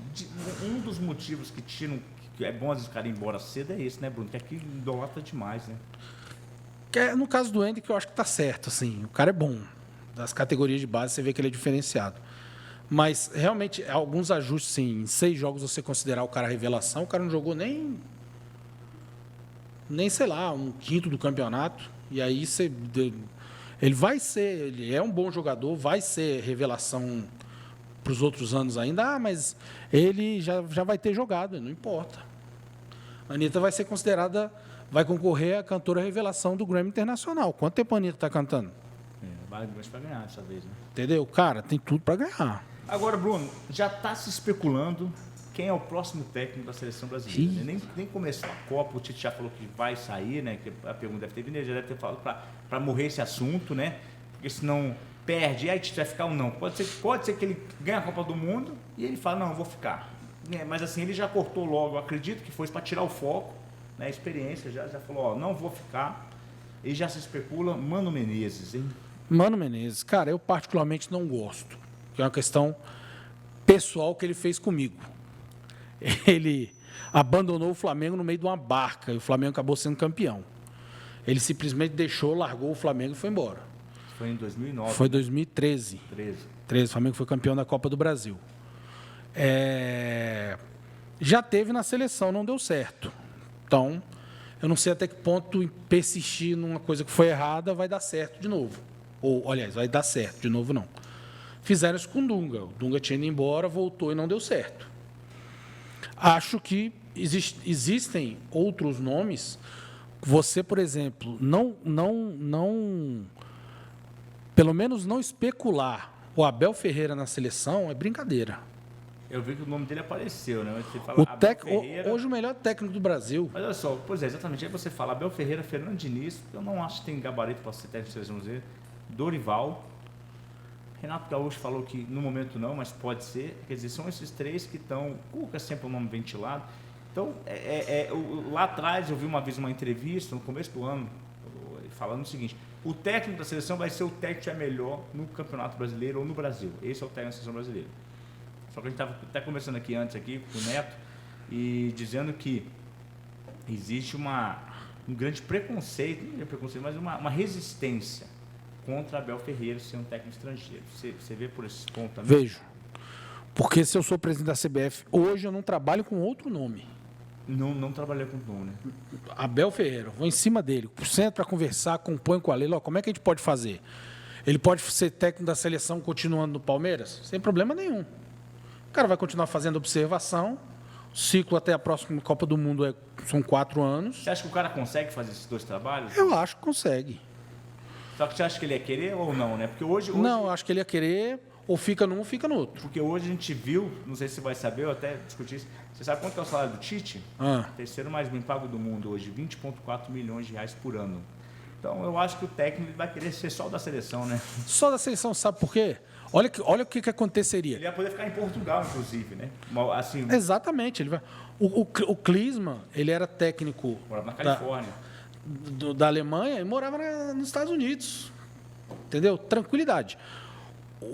Um dos motivos que tiram, que é bom às vezes o cara ir embora cedo é esse, né, Bruno? Que aqui idolatra demais, né? No caso do Hendrick, eu acho que está certo, assim, o cara é bom. Das categorias de base, você vê que ele é diferenciado. Mas, realmente, alguns ajustes, sim, em 6 jogos você considerar o cara revelação, o cara não jogou nem sei lá, um quinto do campeonato, e aí você... ele é um bom jogador, vai ser revelação para os outros anos ainda, mas ele já vai ter jogado, não importa. A Anitta vai ser considerada, vai concorrer à cantora revelação do Grammy Internacional. Quanto tempo a Anitta está cantando? Vai para ganhar dessa vez, né? Entendeu? Cara, tem tudo para ganhar. Agora, Bruno, já está se especulando quem é o próximo técnico da seleção brasileira. Né? Nem começou a Copa, o Tite já falou que vai sair, né? Que a pergunta deve ter vindo, ele já deve ter falado para morrer esse assunto, né? Porque senão perde, e aí o Tite vai ficar ou não. Pode ser que ele ganhe a Copa do Mundo e ele fala, não, eu vou ficar. Mas assim, ele já cortou logo, eu acredito que foi para tirar o foco, né? A experiência, já falou, ó, não vou ficar. E já se especula, Mano Menezes, hein? Mano Menezes, cara, eu particularmente não gosto. Que é uma questão pessoal que ele fez comigo. Ele abandonou o Flamengo no meio de uma barca e o Flamengo acabou sendo campeão. Ele simplesmente largou o Flamengo e foi embora. Foi em 2009. Foi em 2013. 13, o Flamengo foi campeão da Copa do Brasil. Já teve na seleção, não deu certo. Então, eu não sei até que ponto persistir numa coisa que foi errada vai dar certo de novo. Ou, aliás, vai dar certo de novo, não. Fizeram isso com o Dunga. O Dunga tinha ido embora, voltou e não deu certo. Acho que existem outros nomes. Você, por exemplo, pelo menos não especular o Abel Ferreira na seleção é brincadeira. Eu vi que o nome dele apareceu, né? Você fala Hoje o melhor técnico do Brasil. Mas olha só, pois é, exatamente. Aí você fala Abel Ferreira, Fernando Diniz, eu não acho que tem gabarito para ser técnico da seleção brasileira. Dorival. Renato Gaúcho falou que no momento não, mas pode ser. Quer dizer, são esses 3 que estão... Cuca é sempre um nome ventilado. Então, lá atrás eu vi uma vez uma entrevista, no começo do ano, falando o seguinte, o técnico da seleção vai ser o técnico que é melhor no Campeonato Brasileiro ou no Brasil. Esse é o técnico da seleção brasileira. Só que a gente estava até conversando aqui antes com o Neto e dizendo que existe um grande preconceito, não é preconceito, mas uma resistência contra Abel Ferreira ser um técnico estrangeiro. Você vê por esse ponto também? Vejo. Porque se eu sou presidente da CBF, hoje eu não trabalho com outro nome. Não trabalhei com o nome, né? Abel Ferreira, vou em cima dele, sento para conversar, compõe com a Leila, como é que a gente pode fazer? Ele pode ser técnico da seleção continuando no Palmeiras? Sem problema nenhum. O cara vai continuar fazendo observação, ciclo até a próxima Copa do Mundo são 4 anos. Você acha que o cara consegue fazer esses 2 trabalhos? Eu acho que consegue. Só que você acha que ele ia querer ou não, né? Porque hoje... Não, eu acho que ele ia querer, ou fica num ou fica no outro. Porque hoje a gente viu, não sei se você vai saber, eu até discuti isso. Você sabe quanto é o salário do Tite? Terceiro mais bem pago do mundo hoje, 20,4 milhões de reais por ano. Então eu acho que o técnico vai querer ser só o da seleção, né? Só da seleção, sabe por quê? Olha o que aconteceria. Ele ia poder ficar em Portugal, inclusive, né? Assim, Exatamente. Ele vai... o Klinsmann, ele era técnico morava na Califórnia. Da Alemanha e morava nos Estados Unidos. Entendeu? Tranquilidade.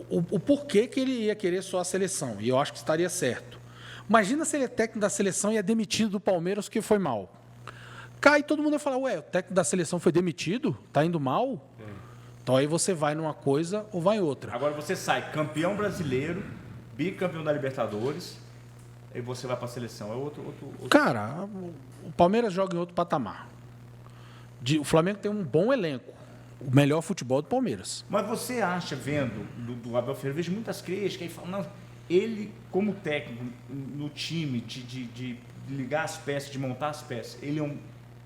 O porquê que ele ia querer só a seleção, e eu acho que estaria certo. Imagina se ele é técnico da seleção e é demitido do Palmeiras que foi mal. Cai, todo mundo vai falar, ué, o técnico da seleção foi demitido? Tá indo mal? Então aí você vai numa coisa ou vai em outra. Agora você sai campeão brasileiro, bicampeão da Libertadores, e você vai para a seleção. É outro... Cara, o Palmeiras joga em outro patamar. O Flamengo tem um bom elenco. O melhor futebol do Palmeiras. Mas você acha, vendo do Abel Ferreira, vejo muitas críticas, ele fala, não, ele como técnico no time, de ligar as peças, de montar as peças, ele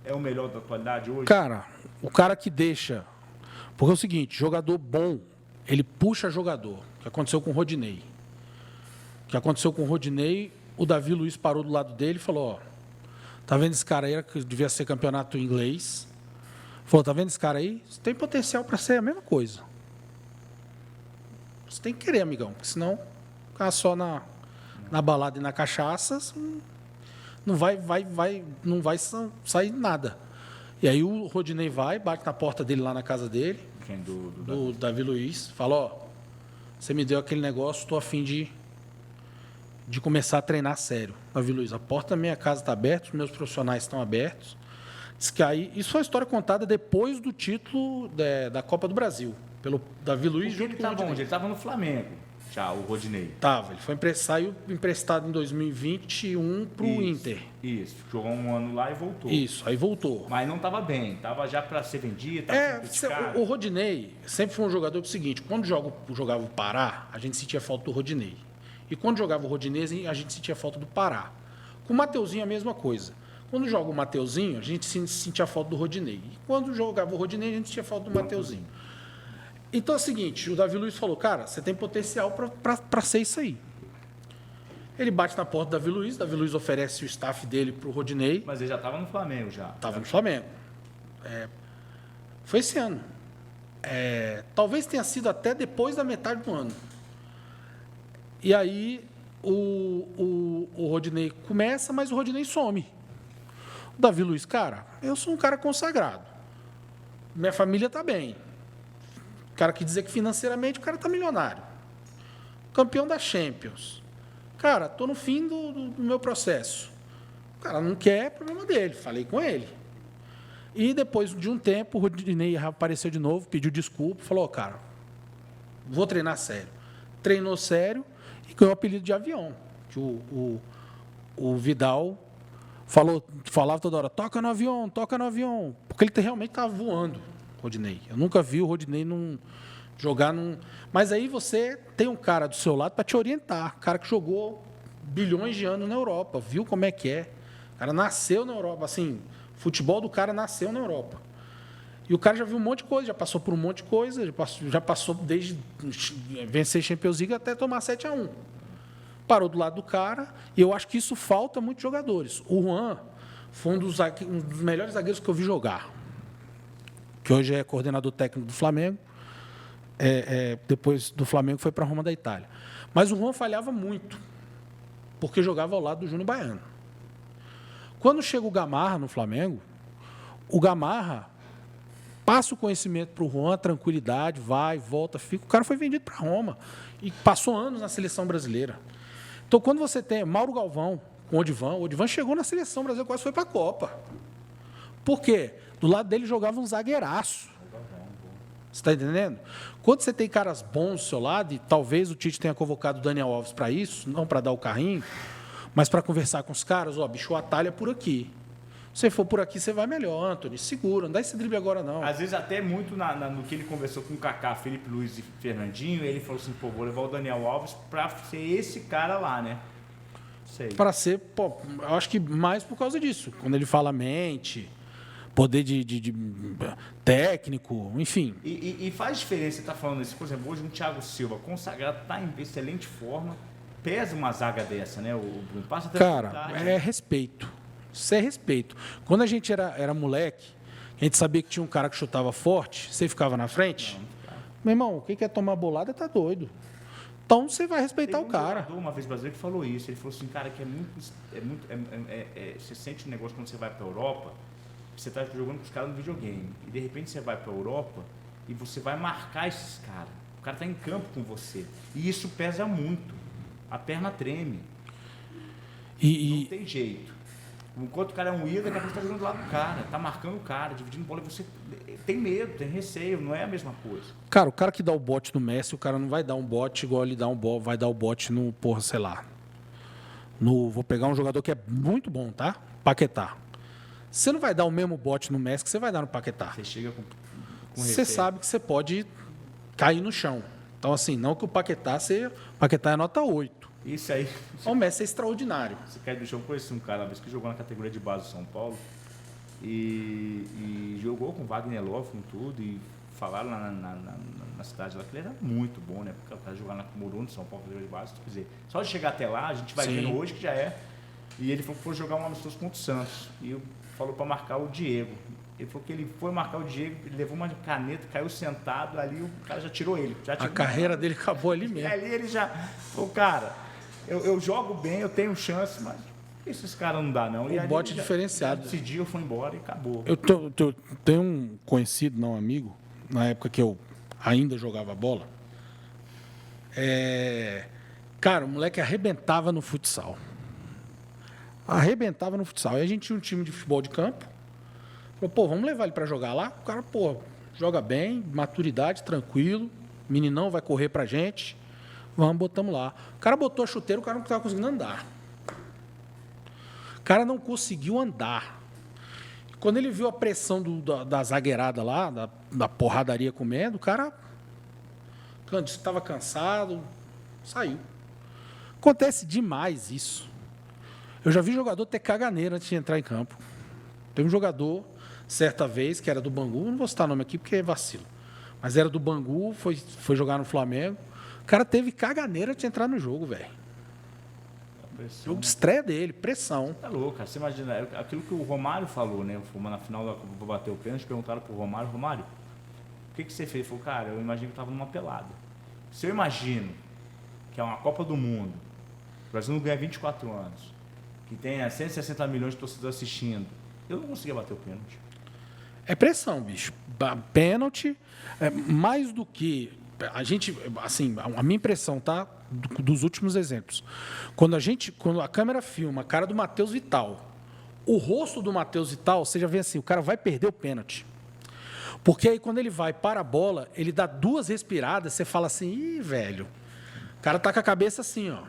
é o melhor da atualidade hoje? Cara, o cara que deixa... Porque é o seguinte, jogador bom, ele puxa jogador. O que aconteceu com o Rodinei. O que aconteceu com o Rodinei, o Davi Luiz parou do lado dele e falou, ó, tá vendo esse cara aí que devia ser campeonato inglês? Falou, tá vendo esse cara aí? Você tem potencial para ser a mesma coisa. Você tem que querer, amigão, porque senão ficar só na balada e na cachaça, não vai sair nada. E aí o Rodinei vai, bate na porta dele lá na casa dele, Quem? do Davi Luiz, fala, ó, você me deu aquele negócio, estou a fim de começar a treinar sério. Davi Luiz, a porta da minha casa está aberta, os meus profissionais estão abertos. Diz que aí, isso foi uma história contada depois do título da Copa do Brasil, pelo Davi Luiz. Porque ele estava onde? Ele estava no Flamengo, já, o Rodinei. Ele saiu emprestado em 2021 para o Inter. Isso, jogou um ano lá e voltou. Isso, aí voltou. Mas não estava bem, estava já para ser vendido, o Rodinei sempre foi um jogador que é o seguinte, quando jogava o Pará, a gente sentia falta do Rodinei. E quando jogava o Rodinei, a gente sentia falta do Pará. Com o Mateuzinho a mesma coisa. Quando joga o Mateuzinho, a gente sentia falta do Rodinei. E quando jogava o Rodinei, a gente sentia falta do Mateuzinho. Então é o seguinte, o Davi Luiz falou, cara, você tem potencial para ser isso aí. Ele bate na porta do Davi Luiz oferece o staff dele para o Rodinei. Mas ele já estava no Flamengo, já. Estava no Flamengo. Foi esse ano. Talvez tenha sido até depois da metade do ano. E aí o Rodinei começa, mas o Rodinei some. O Davi Luiz, cara, eu sou um cara consagrado. Minha família está bem. O cara que dizer que financeiramente o cara está milionário. Campeão da Champions. Cara, estou no fim do meu processo. O cara não quer, é problema dele. Falei com ele. E depois de um tempo, o Rodinei apareceu de novo, pediu desculpa, falou, cara, vou treinar sério. Treinou sério e ganhou o apelido de avião. Que o Vidal falava toda hora, toca no avião, porque ele realmente estava voando, Rodinei. Eu nunca vi o Rodinei jogar num... Mas aí você tem um cara do seu lado para te orientar, cara que jogou bilhões de anos na Europa, viu como é que é. O cara nasceu na Europa, assim, o futebol do cara nasceu na Europa. E o cara já viu um monte de coisa, já passou por um monte de coisa, já passou desde vencer Champions League até tomar 7-1. Parou do lado do cara, e eu acho que isso falta a muitos jogadores. O Juan foi um dos melhores zagueiros que eu vi jogar, que hoje é coordenador técnico do Flamengo, depois do Flamengo foi para a Roma da Itália. Mas o Juan falhava muito, porque jogava ao lado do Júnior Baiano. Quando chega o Gamarra no Flamengo, o Gamarra passa o conhecimento para o Juan, tranquilidade, vai, volta, fica. O cara foi vendido para a Roma e passou anos na seleção brasileira. Então, quando você tem Mauro Galvão com o Odivan chegou na seleção brasileira, quase foi para a Copa. Por quê? Do lado dele jogava um zagueiraço. Você está entendendo? Quando você tem caras bons do seu lado, e talvez o Tite tenha convocado o Daniel Alves para isso, não para dar o carrinho, mas para conversar com os caras, bicho, o atalho é por aqui. Se for por aqui, você vai melhor, Antony. Segura, não dá esse drible agora, não. Às vezes, até muito no que ele conversou com o Kaká, Felipe Luiz e Fernandinho, ele falou assim, vou levar o Daniel Alves para ser esse cara lá, né? Sei. para ser, pô, eu acho que mais por causa disso. Quando ele fala mente, poder de técnico, enfim. E faz diferença, você está falando isso, por exemplo, hoje um Thiago Silva consagrado, está em excelente forma, pesa uma zaga dessa, né? O Bruno passa até Cara, dificuldade. é respeito. Isso é respeito. Quando a gente era moleque, a gente sabia que tinha um cara que chutava forte, você ficava na frente. Meu irmão, quem quer tomar bolada tá doido. Então você vai respeitar Teve o cara. jogador uma vez brasileiro que falou isso. Ele falou assim, cara, que você sente um negócio quando você vai para a Europa, você está jogando com os caras no videogame. E de repente você vai para a Europa e você vai marcar esses caras. O cara está em campo com você. E isso pesa muito. A perna treme. Não tem jeito. Enquanto o cara é um ídolo, daqui a pouco você está jogando do lado do cara, está marcando o cara, dividindo bola, e você tem medo, tem receio, não é a mesma coisa. Cara, o cara que dá o bote no Messi, o cara não vai dar um bote igual ele dá um bote, vai dar o bote no, porra, sei lá. Vou pegar um jogador que é muito bom, tá? Paquetá. Você não vai dar o mesmo bote no Messi que você vai dar no Paquetá. Você chega com Você receio. sabe que você pode cair no chão. Então, assim, não que o Paquetá é nota 8. Isso aí, O Messi é extraordinário. você cai do chão. Conheci um cara uma vez que jogou na categoria de base do São Paulo e jogou com Wagner Love, com tudo, e falaram lá na cidade lá que ele era muito bom, né? Porque o cara jogar na Morumbi, São Paulo, categoria de base, quer dizer, só de chegar até lá, a gente vai Sim. vendo hoje que já é. E ele falou que foi jogar um amistoso contra o Santos. E falou para marcar o Diego. Ele falou que ele foi marcar o Diego, ele levou uma caneta, caiu sentado, ali o cara já tirou ele. A carreira dele acabou ali E mesmo. ali ele já falou, cara, eu jogo bem, eu tenho chance, mas esses caras não dá não. E O ali bote ele já diferenciado. decidiu, foi embora e acabou. Eu tenho um conhecido, não amigo, na época que eu ainda jogava bola. Cara, o moleque arrebentava no futsal. Arrebentava no futsal. E a gente tinha um time de futebol de campo. Falou, pô, vamos levar ele para jogar lá? O cara, pô, joga bem, maturidade, tranquilo. Meninão vai correr pra gente. Vamos, botamos lá. O cara botou a chuteira, o cara não estava conseguindo andar. O cara não conseguiu andar. Quando ele viu a pressão da zagueirada lá, da porradaria comendo, o cara disse que estava cansado, saiu. Acontece demais isso. Eu já vi jogador ter caganeira antes de entrar em campo. Teve um jogador, certa vez, que era do Bangu, não vou citar o nome aqui porque é vacilo, mas era do Bangu, foi jogar no Flamengo. O cara teve caganeira antes de entrar no jogo, velho. Jogo de estreia dele, pressão. Tá louco, cara. Você imagina, aquilo que o Romário falou, né? Na final da Copa, vou bater o pênalti, perguntaram pro Romário, o que você fez? Ele falou, cara, eu imagino que tava numa pelada. Se eu imagino que é uma Copa do Mundo, o Brasil não ganha 24 anos, que tenha 160 milhões de torcedores assistindo, eu não conseguia bater o pênalti. É pressão, bicho. Pênalti, mais do que... A gente, assim, a minha impressão, tá? Dos últimos exemplos. Quando a câmera filma a cara do Matheus Vital, o rosto do Matheus Vital, você já vê assim, o cara vai perder o pênalti. Porque aí quando ele vai para a bola, ele dá 2 respiradas, você fala assim, ih, velho, o cara tá com a cabeça assim, ó.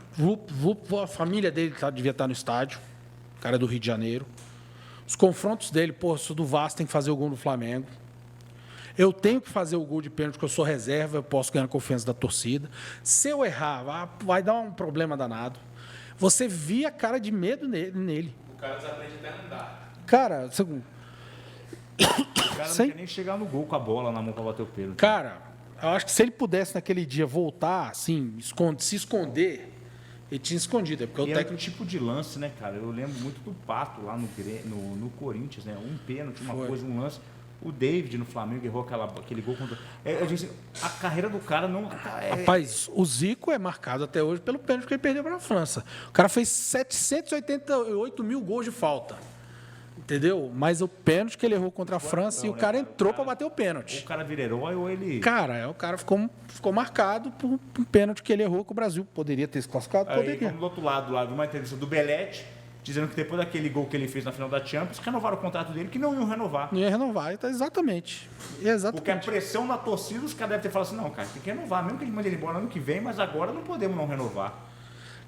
A família dele devia estar no estádio, o cara é do Rio de Janeiro. Os confrontos dele, pô, sou do Vasco, tem que fazer o gol no Flamengo. Eu tenho que fazer o gol de pênalti, porque eu sou reserva, eu posso ganhar a confiança da torcida. Se eu errar, vai dar um problema danado. Você via a cara de medo nele. O cara desaprende até a andar. Cara, O cara não quer nem chegar no gol com a bola na mão para bater o pênalti. Cara, eu acho que se ele pudesse naquele dia voltar, assim, se esconder, ele tinha escondido. É porque o E técnico... é um tipo de lance, né, cara? Eu lembro muito do Pato lá no Corinthians, né? Um pênalti, um lance. O David no Flamengo errou aquele gol contra... Eu disse, a carreira do cara não... Rapaz, o Zico é marcado até hoje pelo pênalti que ele perdeu para a França. O cara fez 788 mil gols de falta. Entendeu? Mas o pênalti que ele errou contra a França e o cara entrou para bater o pênalti. Ou o cara vira herói ou ele... Cara, o cara ficou marcado por um pênalti que ele errou, que o Brasil poderia ter se classificado. Aí, Poderia. como do outro lado, lá de uma entrevista do Belletti, dizendo que depois daquele gol que ele fez na final da Champions, renovaram o contrato dele, que não iam renovar. Não ia renovar. Então, exatamente. Porque a pressão da torcida, os caras devem ter falado assim, não, cara, tem que renovar, mesmo que a gente mande ele embora ano que vem, mas agora não podemos não renovar.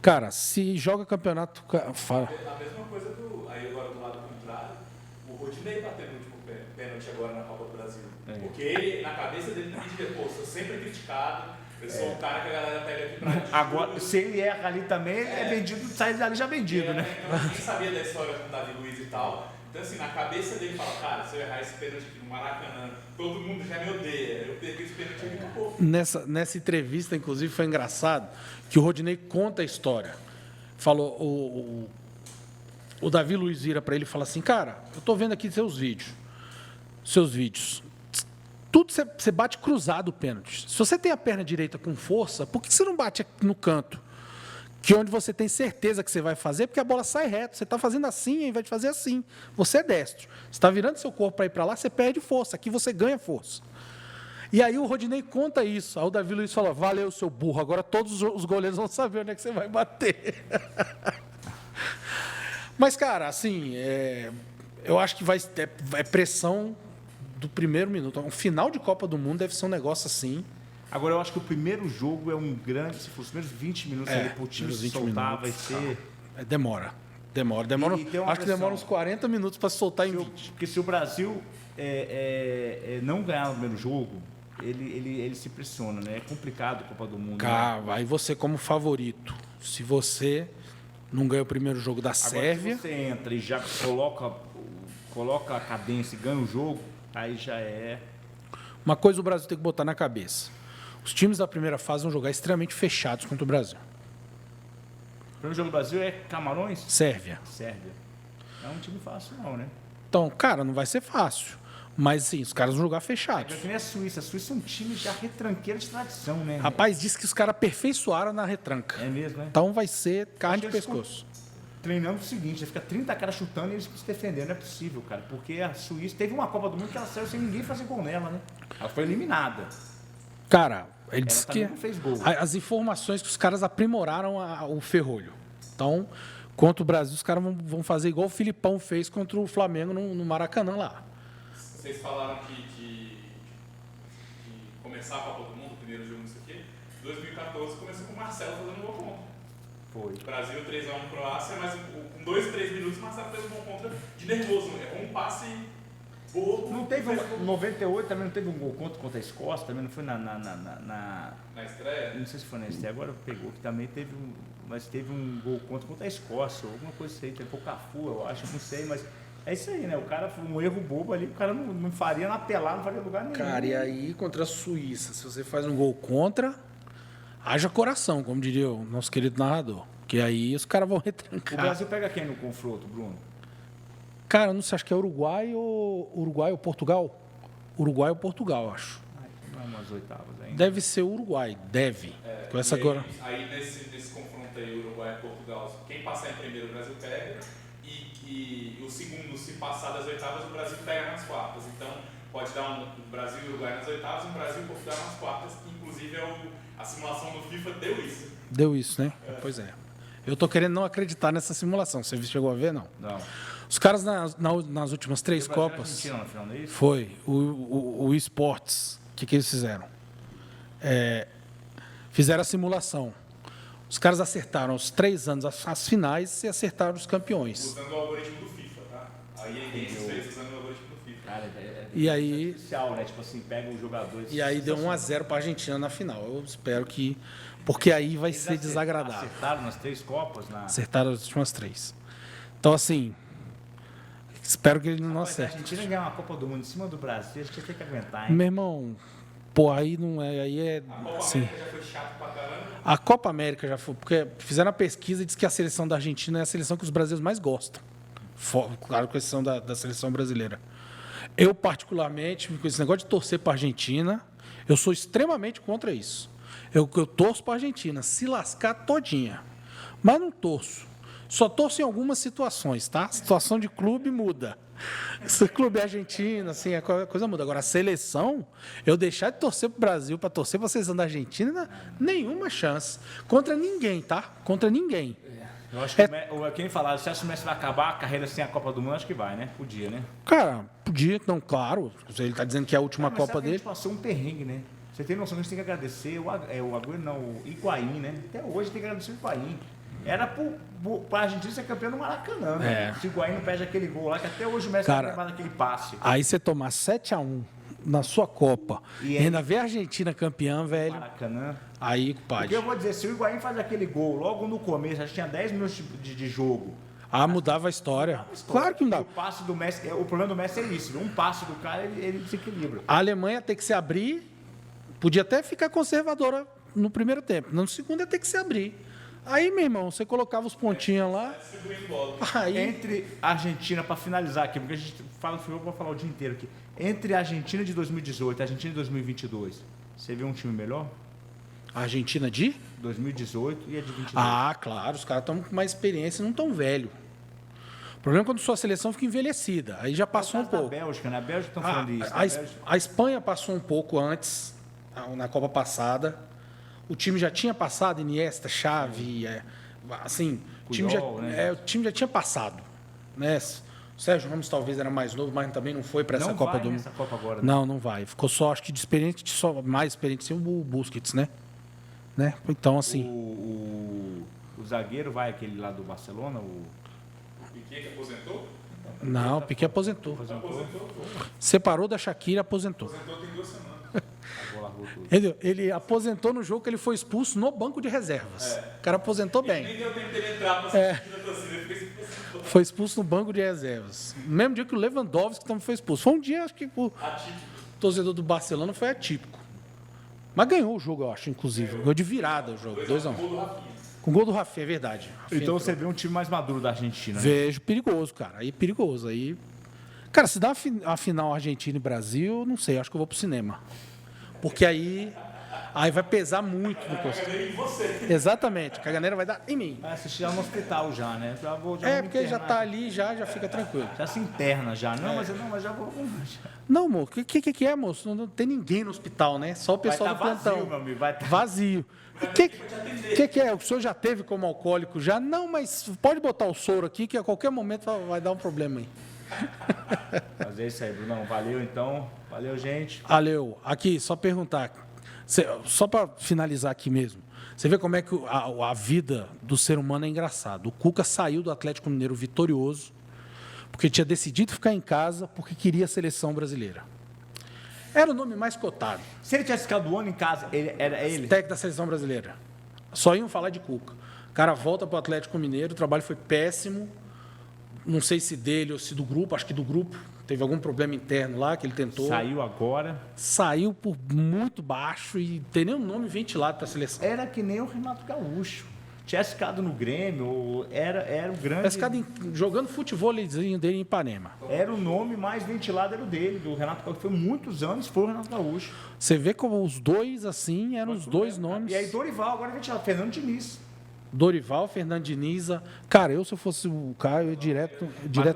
Cara, se joga campeonato... Fala. A mesma coisa aí agora do lado contrário, o Rodinei bateu no último pênalti agora na Copa do Brasil. Porque ele, na cabeça dele, ele devia, pô, sou sempre criticado, Eu sou o cara que a galera pega aqui pra gente. Agora, se ele erra ali também, ele é vendido, sai dali já vendido, né? Então, ninguém sabia da história com o Davi Luiz e tal. Então, assim, na cabeça dele, fala, cara, se eu errar esse pênalti aqui no Maracanã, todo mundo já me odeia. Eu perdi esse pênalti aqui no povo. Nessa entrevista, inclusive, foi engraçado que o Rodinei conta a história. Falou, o Davi Luiz vira para ele e fala assim, cara, eu tô vendo aqui seus vídeos. Tudo você bate cruzado o pênalti. Se você tem a perna direita com força, por que você não bate no canto? Que é onde você tem certeza que você vai fazer, porque a bola sai reto. Você está fazendo assim, ao invés de fazer assim. Você é destro. Você está virando seu corpo para ir para lá, você perde força. Aqui você ganha força. E aí o Rodinei conta isso. Aí o Davi Luiz fala, valeu, seu burro. Agora todos os goleiros vão saber onde é que você vai bater. Mas, cara, assim, eu acho que é pressão do primeiro minuto. Um final de Copa do Mundo deve ser um negócio assim. Agora, eu acho que o primeiro jogo é um grande... Se for os primeiros 20 minutos ali pro time se soltar, vai ser... Demora. E tem uma Acho que pressão. demora uns 40 minutos para soltar em 20. Porque se o Brasil não ganhar o primeiro jogo, ele se pressiona, né? É complicado a Copa do Mundo. Cara, aí você como favorito, se você não ganha o primeiro jogo da Sérvia... Se você entra e já coloca a cadência e ganha o jogo, aí já é... Uma coisa o Brasil tem que botar na cabeça. Os times da primeira fase vão jogar extremamente fechados contra o Brasil. O primeiro jogo do Brasil é Camarões? Sérvia. Não é um time fácil não, né? Então, cara, não vai ser fácil. Mas, sim, os caras vão jogar É fechados. que nem a Suíça. A Suíça é um time já retranqueiro de tradição, né? Rapaz, disse que os caras aperfeiçoaram na retranca. É mesmo, né? Então vai ser carne de Acho que eles pescoço. Treinando o seguinte, fica 30 caras chutando e eles se defendendo. Não é possível, cara. Porque a Suíça teve uma Copa do Mundo que ela saiu sem ninguém fazer gol nela, né? Ela foi eliminada. Cara, ele disse também que não fez gol. as informações que os caras aprimoraram o ferrolho. Então, contra o Brasil, os caras vão fazer igual o Filipão fez contra o Flamengo no Maracanã lá. Vocês falaram que começar a Copa do Mundo, o primeiro jogo, não sei o quê. 2014 começou com o Marcelo fazendo gol contra. Foi. Brasil 3x1 Croácia, mas com 2, 3 minutos o Marcelo fez um gol contra de nervoso. Errou um passe bobo. Não teve em 98 também não teve um gol contra a Escócia, também não foi Na estreia? não sei se foi na estreia, agora pegou que também teve mas teve um gol contra a Escócia, ou alguma coisa assim, teve o Cafu, eu acho, não sei, mas é isso aí, né? O cara foi um erro bobo ali, o cara não faria na pelada, não faria lugar nenhum. Cara, e aí contra a Suíça, se você faz um gol contra, haja coração, como diria o nosso querido narrador. Porque aí os caras vão retrancar. O Brasil pega quem no confronto, Bruno? Cara, não sei, acho que é Uruguai ou Portugal? Uruguai ou Portugal, acho. Não é umas oitavas ainda. Deve ser Uruguai, deve. Com essa agora. Aí nesse confronto aí, Uruguai e Portugal, quem passar em primeiro o Brasil pega. E o segundo, se passar das oitavas, o Brasil pega nas quartas. Então, pode dar um Brasil e Uruguai nas oitavas e um Brasil e Portugal nas quartas. Inclusive, a simulação do FIFA deu isso. Deu isso, né? Pois é. Eu tô querendo não acreditar nessa simulação. Você chegou a ver, não? Não. Os caras nas últimas 3 Copas... Argentina na final, não é isso? Foi. O eSports. O que eles fizeram? Fizeram a simulação. Os caras acertaram os 3 anos as finais e acertaram os campeões. Usando o algoritmo do FIFA, tá? Aí a Games fez usando o algoritmo do FIFA. Cara, E aí... especial, né? Tipo assim, pega os jogadores... E aí deu 1-0 para a Argentina na final. Eu espero que... Porque aí vai Eles ser desagradável. Acertaram nas 3 Copas? Acertaram as últimas 3. Então, assim... Espero que ele não Se a acerte. Argentina ganhar uma Copa do Mundo em cima do Brasil, a gente vai ter que aguentar, hein? Meu irmão... Pô, aí não é... Aí é... A Copa Assim, América já foi chato pra caramba. a Copa América já foi... Porque fizeram a pesquisa e diz que a seleção da Argentina é a seleção que os brasileiros mais gostam. Claro, com exceção da seleção brasileira. Eu, particularmente, com esse negócio de torcer para a Argentina, eu sou extremamente contra isso. Eu torço para a Argentina, se lascar todinha. Mas não torço. Só torço em algumas situações, tá? A situação de clube muda. Se o clube é argentino, assim, a coisa muda. Agora, a seleção, eu deixar de torcer para o Brasil para torcer para a seleção da Argentina, nenhuma chance. Contra ninguém, tá? Contra ninguém. Eu acho que quem falar, se o Messi vai acabar a carreira sem a Copa do Mundo, acho que vai, né? Podia, né? Cara, podia, não, claro. Ele está dizendo que é a última Mas Copa sabe que a dele. gente passou um perrengue, né? Você tem noção que a gente tem que agradecer o Agüero, não, o Higuaín, né? Até hoje tem que agradecer o Higuaín. Era para a Argentina ser campeão do Maracanã, né? Se o Higuaín não perde aquele gol lá, que até hoje o Messi vai levar naquele passe. Aí você tomar 7-1 na sua Copa E e ainda ver a Argentina campeã, velho, Maracanã. aí, compadre. Porque eu vou dizer, se o Higuaín faz aquele gol logo no começo, acho que tinha 10 minutos de jogo. Mudava a história. Claro que não dá. O passe do Messi, o problema do Messi é isso, um passe do cara, ele desequilibra. A Alemanha tem que se abrir, podia até ficar conservadora no primeiro tempo, no segundo ia ter que se abrir. Aí, meu irmão, você colocava os pontinhos lá, aí... Entre a Argentina, para finalizar aqui, porque a gente fala de futebol para falar o dia inteiro aqui, entre a Argentina de 2018 e a Argentina de 2022, você vê um time melhor? A Argentina de? 2018 e a de 22. Claro, os caras estão com mais experiência e não tão velho. O problema é quando sua seleção fica envelhecida, aí já passou um pouco. A Bélgica, né? A Bélgica estão falando isso. A Espanha passou um pouco antes, na Copa passada. O time já tinha passado, Iniesta, Xavi, assim, o time já tinha passado, né? O Sérgio Ramos talvez era mais novo, mas também não foi para essa Copa do Mundo. Copa agora, né? Não vai. Ficou só, acho que de experiente, só mais experiente sim, o Busquets, né? Então, assim. O zagueiro vai aquele lá do Barcelona, o Piquet que aposentou? Não, o Piquet aposentou. Separou da Shakira, aposentou. Aposentou tem 2 semanas. Ele aposentou no jogo que ele foi expulso no banco de reservas. O cara aposentou bem. Nem deu tempo dele entrar para assistir na torcida, ele fica expulso. Foi expulso no banco de reservas. No mesmo dia que o Lewandowski também foi expulso. Foi um dia, acho que o torcedor do Barcelona foi atípico. Mas ganhou o jogo, eu acho, inclusive. Ganhou de virada o jogo, 2-1. Com gol do Rafinha, é verdade. Rafinha Então entrou. você vê um time mais maduro da Argentina, né? Vejo perigoso, cara. Aí perigoso. Aí... Cara, se dá a final Argentina e Brasil, não sei, acho que eu vou pro cinema. Porque aí vai pesar muito no custo. Exatamente, a caganeira vai dar em mim. Vai assistir lá no hospital já, né? Já Porque já tá ali, já fica tranquilo. Já se interna já. Mas já vou. Não, amor, o que é, moço? Não tem ninguém no hospital, né? Só o pessoal do plantão. Vazio, meu amigo. Vazio. O que é? O senhor já teve como alcoólico já? Não, mas pode botar o soro aqui que a qualquer momento vai dar um problema aí. Mas é isso aí, Brunão. Valeu, então. Valeu, gente. Valeu. Aqui, só perguntar. Só para finalizar aqui mesmo. Você vê como é que a vida do ser humano é engraçado. O Cuca saiu do Atlético Mineiro vitorioso, porque tinha decidido ficar em casa, porque queria a seleção brasileira. Era o nome mais cotado. Se ele tivesse ficado o ano em casa, era ele? Técnico da seleção brasileira. Só iam falar de Cuca. O cara volta para o Atlético Mineiro, o trabalho foi péssimo. Não sei se dele ou se do grupo, acho que do grupo. Teve algum problema interno lá que ele tentou. Saiu agora. Saiu por muito baixo e tem nem um nome ventilado para a seleção. Era que nem o Renato Gaúcho. Tivesse ficado no Grêmio, era o grande... Tivesse ficado jogando futevôleizinho dele em Ipanema. Era o nome mais ventilado, era o dele, do Renato Gaúcho. Foi muitos anos, foi o Renato Gaúcho. Você vê como os dois, assim, eram os dois nomes. E aí Dorival, agora ventilado, Fernando Diniz. Dorival, Fernando Diniz. Cara, se eu fosse o Caio, eu ia direto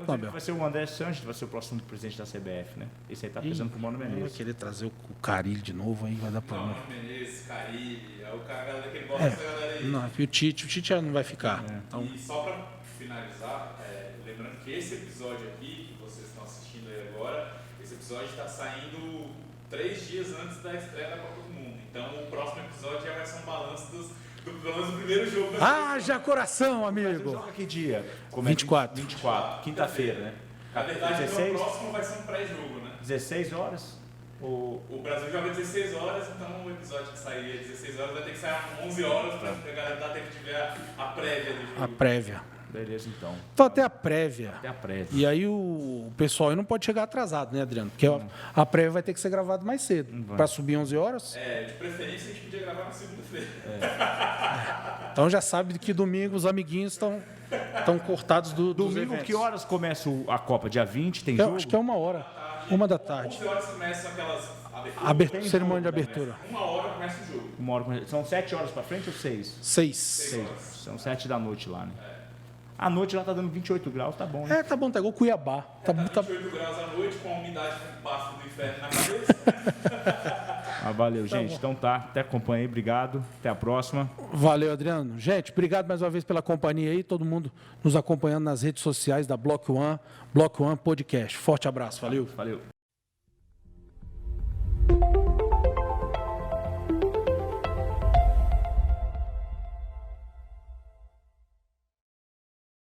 no Abel. Vai ser o André Sanches, vai ser o próximo presidente da CBF, né? Esse aí tá pesando pro Mano Menezes. Vai querer trazer o Carille de novo, aí vai dar problema. Mano Menezes, Carille, é o cara daquele bola essa galera aí. Não, e o Tite já não vai ficar. Então... E só para finalizar, lembrando que esse episódio aqui, que vocês estão assistindo aí agora, esse episódio está saindo 3 dias antes da estreia da Copa do Mundo. Então o próximo episódio já vai ser um balanço pelo menos do primeiro jogo. Haja coração, amigo! Joga que dia? 24. 24, quinta-feira, né? Na verdade, 16? então, o próximo vai ser um pré-jogo, né? 16 horas? O Brasil joga 16 horas, então o episódio que sair às 16 horas vai ter que sair às 11 horas para a galera dar tempo de ver a prévia do jogo. A prévia. Beleza, então. Então até a prévia. Até a prévia. E aí o pessoal aí não pode chegar atrasado, né, Adriano? Porque a prévia vai ter que ser gravada mais cedo. Para subir 11 horas. De preferência a gente podia gravar na segunda-feira. Então já sabe que domingo os amiguinhos estão cortados dos Domingo, eventos. que horas começa a Copa? Dia 20 tem Eu jogo? acho que é 1 hora. 1 da tarde. 11 horas começam aquelas aberturas. Cerimônia de abertura. 1 hora começa o jogo. 1 hora. São 7 horas para frente ou 6? 6. 6. São 7 da noite lá, né? A noite lá tá dando 28 graus, tá bom, né? Tá bom, tá igual Cuiabá. Tá 28 graus à noite, com a umidade baixa do inferno na cabeça. Valeu, gente. Então tá, até acompanhei, obrigado. Até a próxima. Valeu, Adriano. Gente, obrigado mais uma vez pela companhia aí, todo mundo nos acompanhando nas redes sociais da Block One Podcast. Forte abraço, valeu. Valeu.